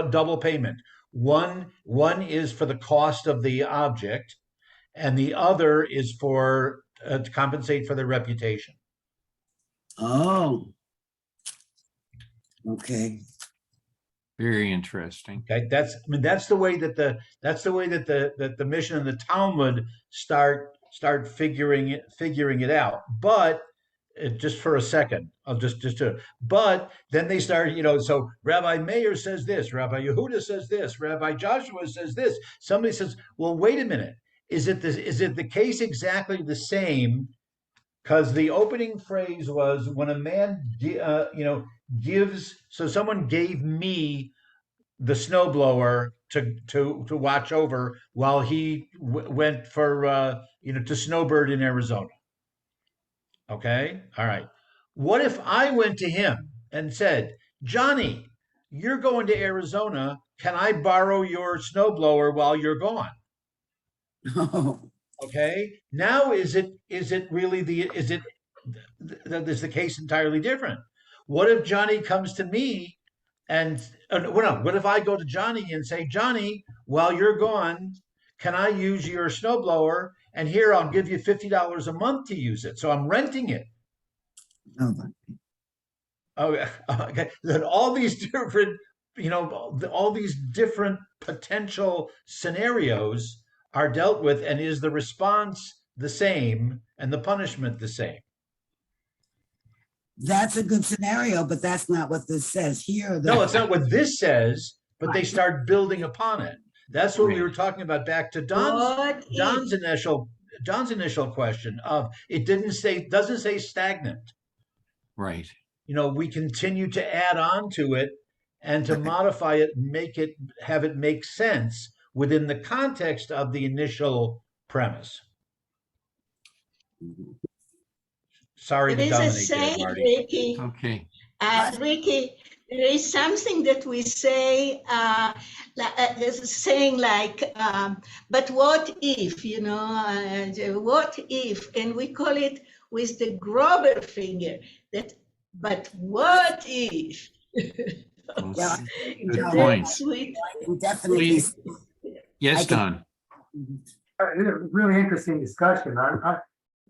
double payment. One is for the cost of the object, and the other is for to compensate for their reputation. Oh. Okay. Very interesting. Okay, that's the way that the mission and the Talmud start figuring it out. But just for a second, but then they start, so Rabbi Meir says this, Rabbi Yehuda says this, Rabbi Joshua says this. Somebody says, well, wait a minute, is it the case exactly the same? Because the opening phrase was when a man gives, so someone gave me the snowblower to watch over while he went for to Snowbird in Arizona. Okay, all right. What if I went to him and said, Johnny, you're going to Arizona. Can I borrow your snowblower while you're gone? Oh, Okay. Now is the case entirely different? What if Johnny comes to me and what if I go to Johnny and say, Johnny, while you're gone, can I use your snowblower? And here I'll give you $50 a month to use it. So I'm renting it. oh, Okay. Then all these different, all these different potential scenarios are dealt with, and is the response the same and the punishment the same? that's a good scenario, but that's not what this says here. No, it's not what this says, but they start building upon it. That's what we were talking about. Back to Don's initial question of it doesn't say stagnant. Right. We continue to add on to it and to modify it, have it make sense within the context of the initial premise. Sorry to There is a dominate there, saying, Marty. Ricky, Okay. Ricky, there is something that we say, there's a saying like, but what if, what if, and we call it with the Grover finger, but what if? Yeah, Good Yeah. points. definitely. Please. Yes, I can- Don. Really interesting discussion.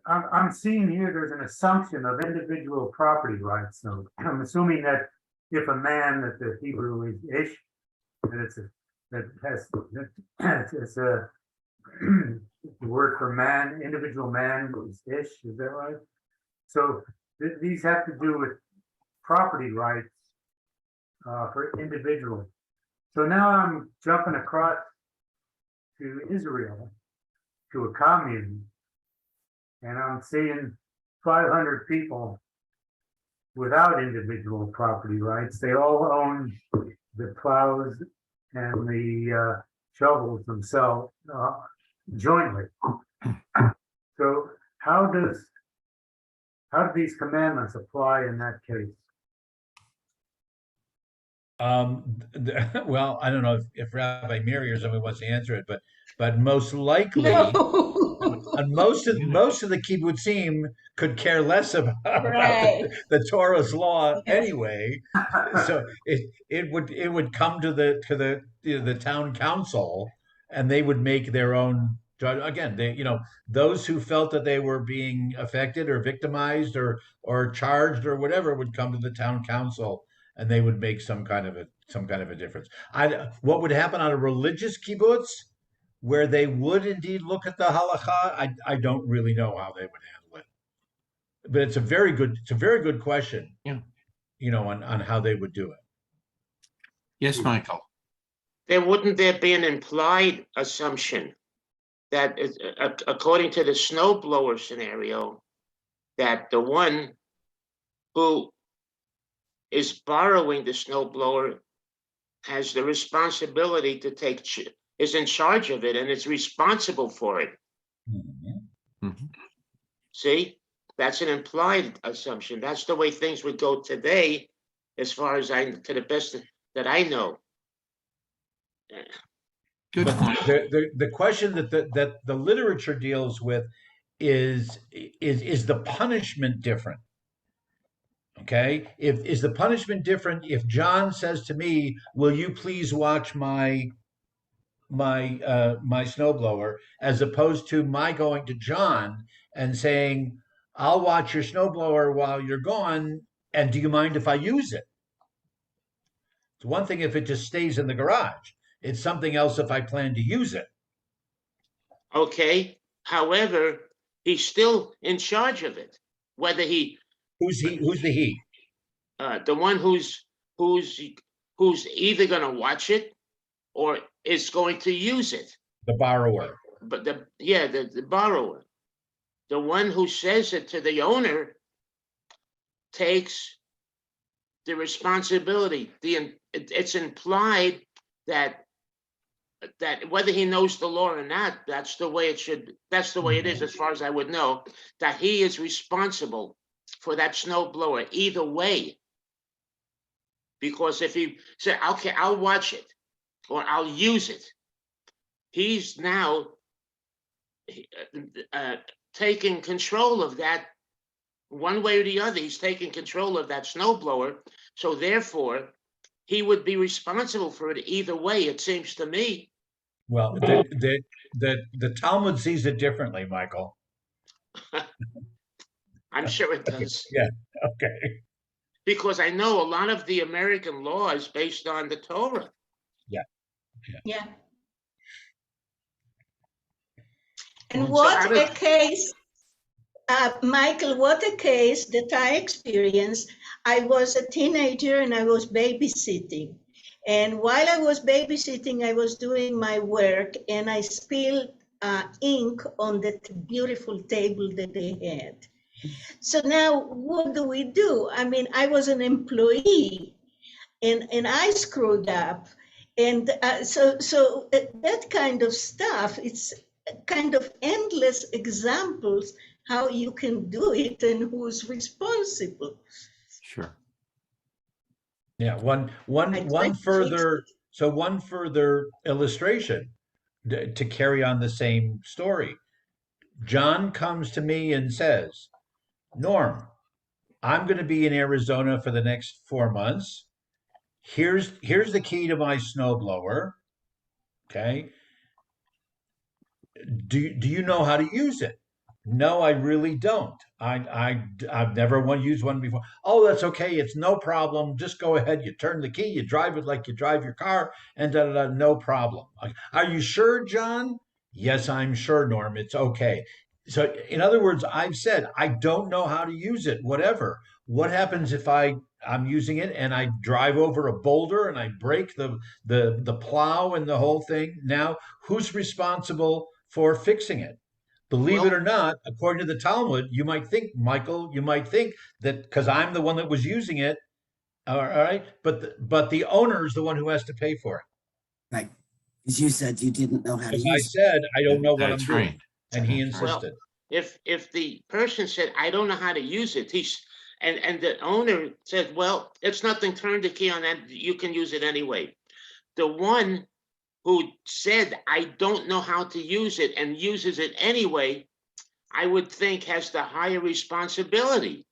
I'm seeing here there's an assumption of individual property rights. So I'm assuming that if a man, that the Hebrew is ish, that it's a the word for man, individual man is ish, is that right? So these have to do with property rights for individuals. So now I'm jumping across to Israel, to a commune, and I'm seeing 500 people without individual property rights. They all own the plows and the shovels themselves jointly. So how do these commandments apply in that case? Well, I don't know if Rabbi Miri or somebody wants to answer it, but most likely, No. and most of the kibbutzim could care less about Right. the Torah's law anyway. So it would come to the town council, and they would make their own. Again, those who felt that they were being affected or victimized or charged or whatever would come to the town council and they would make some kind of a difference. What would happen on a religious kibbutz where they would indeed look at the halacha? I don't really know how they would handle it, but it's a very good question. Yeah. On how they would do it. Yes, Michael. Wouldn't there be an implied assumption that according to the snowblower scenario, that the one who is borrowing the snowblower has the responsibility to is in charge of it and is responsible for it? Mm-hmm. Mhm. See, that's an implied assumption. That's the way things would go today, as far as to the best that I know. Good But point. the question that the literature deals with is the punishment different? Okay, is the punishment different if John says to me, "Will you please watch my snowblower," as opposed to my going to John and saying, "I'll watch your snowblower while you're gone, and do you mind if I use it?" It's one thing if it just stays in the garage. It's something else if I plan to use it. However, he's still in charge of it. Whether Who's the he? The one who's either going to watch it or is going to use it. The borrower. But the borrower, the one who says it to the owner, takes the responsibility. It's implied that whether he knows the law or not, that's the way it should. That's the way it is, as far as I would know. That he is responsible for that snow blower either way. Because if he said, "Okay, I'll watch it," or "I'll use it," he's now taking control of that one way or the other. He's taking control of that snowblower. So therefore, he would be responsible for it either way, it seems to me. Well, the Talmud sees it differently, Michael. I'm sure it does. Yeah. Okay. Because I know a lot of the American law is based on the Torah. Yeah. And So what how did- a case, Michael, what a case that I experienced. I was a teenager and I was babysitting. And while I was babysitting, I was doing my work and I spilled ink on that beautiful table that they had. So now what do? I mean, I was an employee and I screwed up. And so that kind of stuff, it's kind of endless examples how you can do it and who's responsible. Sure. Yeah. One further illustration to carry on the same story. John comes to me and says, "Norm, I'm going to be in Arizona for the next 4 months. Here's the key to my snowblower. Okay. Do you know how to use it?" "No, I really don't. I've never used one before." "Oh, that's okay. It's no problem. Just go ahead. You turn the key. You drive it like you drive your car, and no problem." "Are you sure, John?" "Yes, I'm sure, Norm. It's okay." So, in other words, I've said I don't know how to use it. Whatever. What happens if I'm using it and I drive over a boulder and I break the plow and the whole thing? Now, who's responsible for fixing it? Believe it or not, according to the Talmud, you might think, Michael, that because I'm the one that was using it, all right, but the owner is the one who has to pay for it. Right. Because you said you didn't know how to Because I use it. said I don't know what I'm That's doing, right. and he That's right. insisted. If the person said, "I don't know how to use it," and the owner said, "Well, it's nothing, turn the key on that, you can use it anyway." The one who said, "I don't know how to use it," and uses it anyway, I would think has the higher responsibility,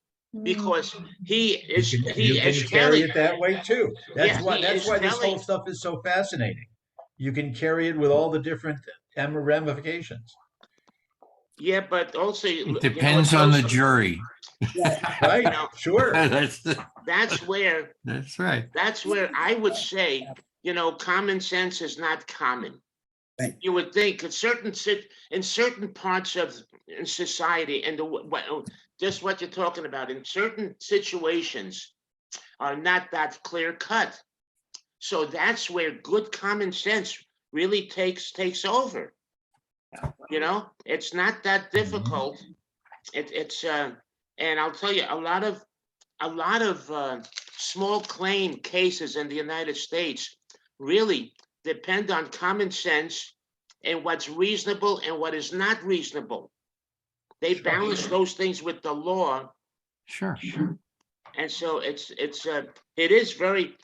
because he is You can carry telling. it that way too. That's why he is this whole telling- stuff is so fascinating. You can carry it with all the different ramifications. Yeah, but also. It depends on the jury. Yeah, Right, know, sure. That's That's right. where I would say, common sense is not common. Right. You would think in certain parts of in society and just what you're talking about in certain situations are not that clear cut. So that's where good common sense really takes over. It's not that difficult. It's and I'll tell you, a lot of small claim cases in the United States really depend on common sense and what's reasonable and what is not reasonable. They balance those things with the law, Sure. and so it is very.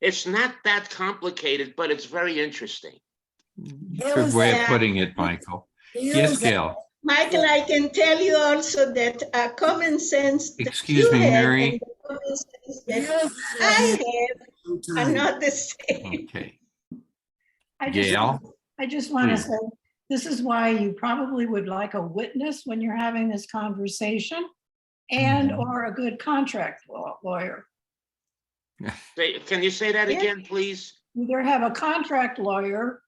It's not that complicated, but it's very interesting. Good way of putting it, Michael. Yes, Gail. Michael, I can tell you also that common sense that Excuse you me, have Mary. and the common sense that I have are not the same. Okay. I just, Gail? I just want to Please. say, this is why you probably would like a witness when you're having this conversation and or a good contract lawyer. Can you say that Yeah. again, please? Either have a contract lawyer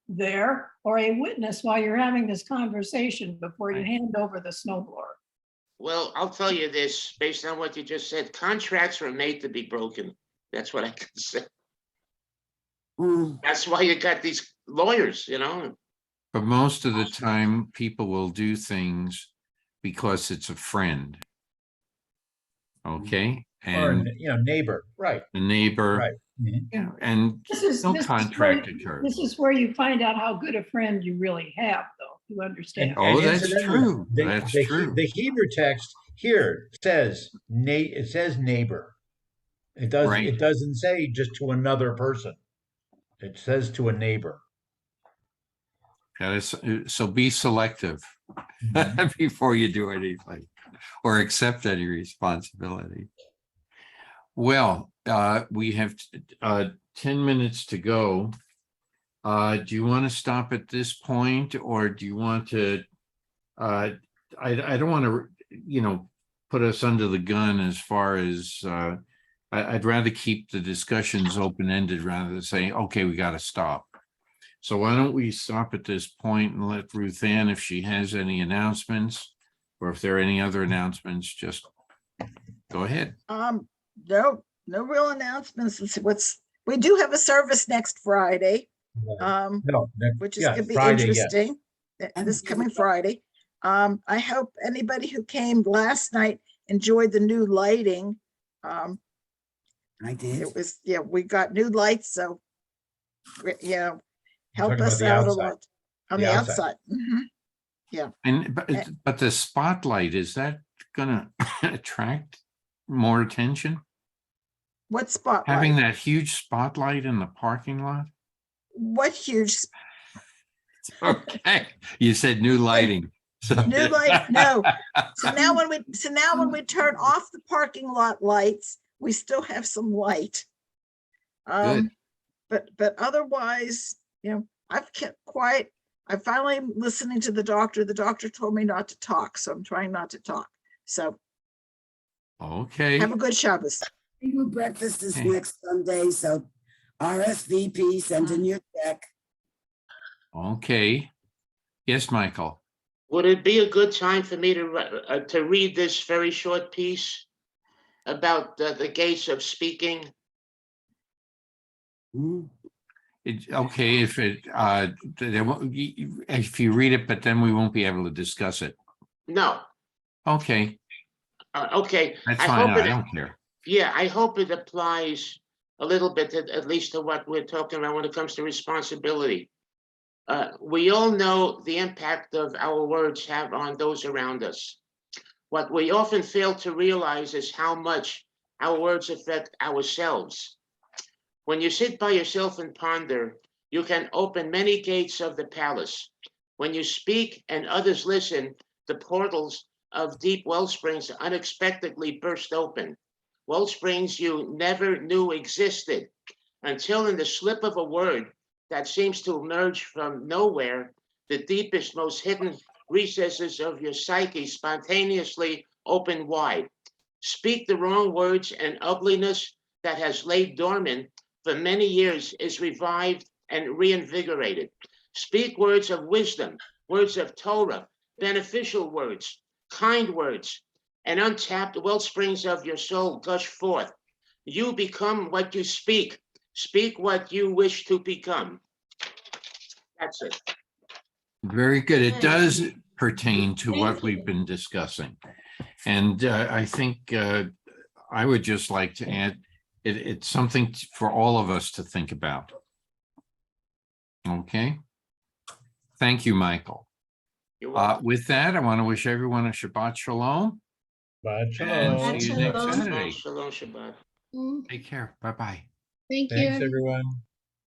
there or a witness while you're having this conversation before you Right. hand over the snowblower. Well, I'll tell you this, based on what you just said, contracts were made to be broken. That's what I can say. Mm, That's why you got these lawyers, But most of the time, people will do things because it's a friend. Okay, Or, and neighbor, right, a neighbor, right. Mhm. and no contract occurs. This is where you find out how good a friend you really have, though. You understand? Oh, that's incidentally, true. That's true. The Hebrew text here says it says neighbor. It does. Right. It doesn't say just to another person. It says to a neighbor. That is, so be selective Mhm. before you do anything or accept any responsibility. Well, we have 10 minutes to go. Do you want to stop at this point, or do you want to? I don't want to, put us under the gun as far as I'd rather keep the discussions open-ended rather than saying, okay, we got to stop. So why don't we stop at this point and let Ruth Ann, if she has any announcements, or if there are any other announcements, just go ahead. No real announcements. We do have a service next Friday, No, which is yeah, gonna be Friday, yes. interesting. This coming Friday. I hope anybody who came last night enjoyed the new lighting. I did. It was, we got new lights, so help talking about us the out a outside. lot on The the outside. outside. And but the spotlight, is that gonna attract more attention? What spotlight? Having that huge spotlight in the parking lot? What huge Okay, you said new lighting. So new light? No. So now when we turn off the parking lot lights, we still have some light. Good. But otherwise, I've kept quiet. I finally am listening to the doctor. The doctor told me not to talk, so I'm trying not to talk. So Okay, have a good Shabbos. Food breakfast is Okay. next Sunday, so RSVP, send in your check. okay. Yes, Michael. Would it be a good time for me to read this very short piece about the gates of speaking? Mm, Okay, if if you read it, but then we won't be able to discuss it. No. Okay, Okay. that's I fine. hope I it- don't care. Yeah, I hope it applies a little bit, at least to what we're talking about when it comes to responsibility. We all know the impact of our words have on those around us. What we often fail to realize is how much our words affect ourselves. When you sit by yourself and ponder, you can open many gates of the palace. When you speak and others listen, the portals of deep wellsprings unexpectedly burst open. Wellsprings you never knew existed until in the slip of a word that seems to emerge from nowhere, the deepest, most hidden recesses of your psyche spontaneously open wide. Speak the wrong words, and ugliness that has laid dormant for many years is revived and reinvigorated. Speak words of wisdom, words of Torah, beneficial words, kind words, and untapped wellsprings of your soul gush forth. You become what you speak. Speak what you wish to become. That's it. Very good. It does pertain to what we've been discussing. And I think I would just like to add, it's something for all of us to think about. Okay. Thank you, Michael. You're welcome. With that, I want to wish everyone a Shabbat Shalom. But And see you next Shalom. Saturday. Shalom, Shabbat. Take care. Bye-bye. Thank you. thanks, everyone.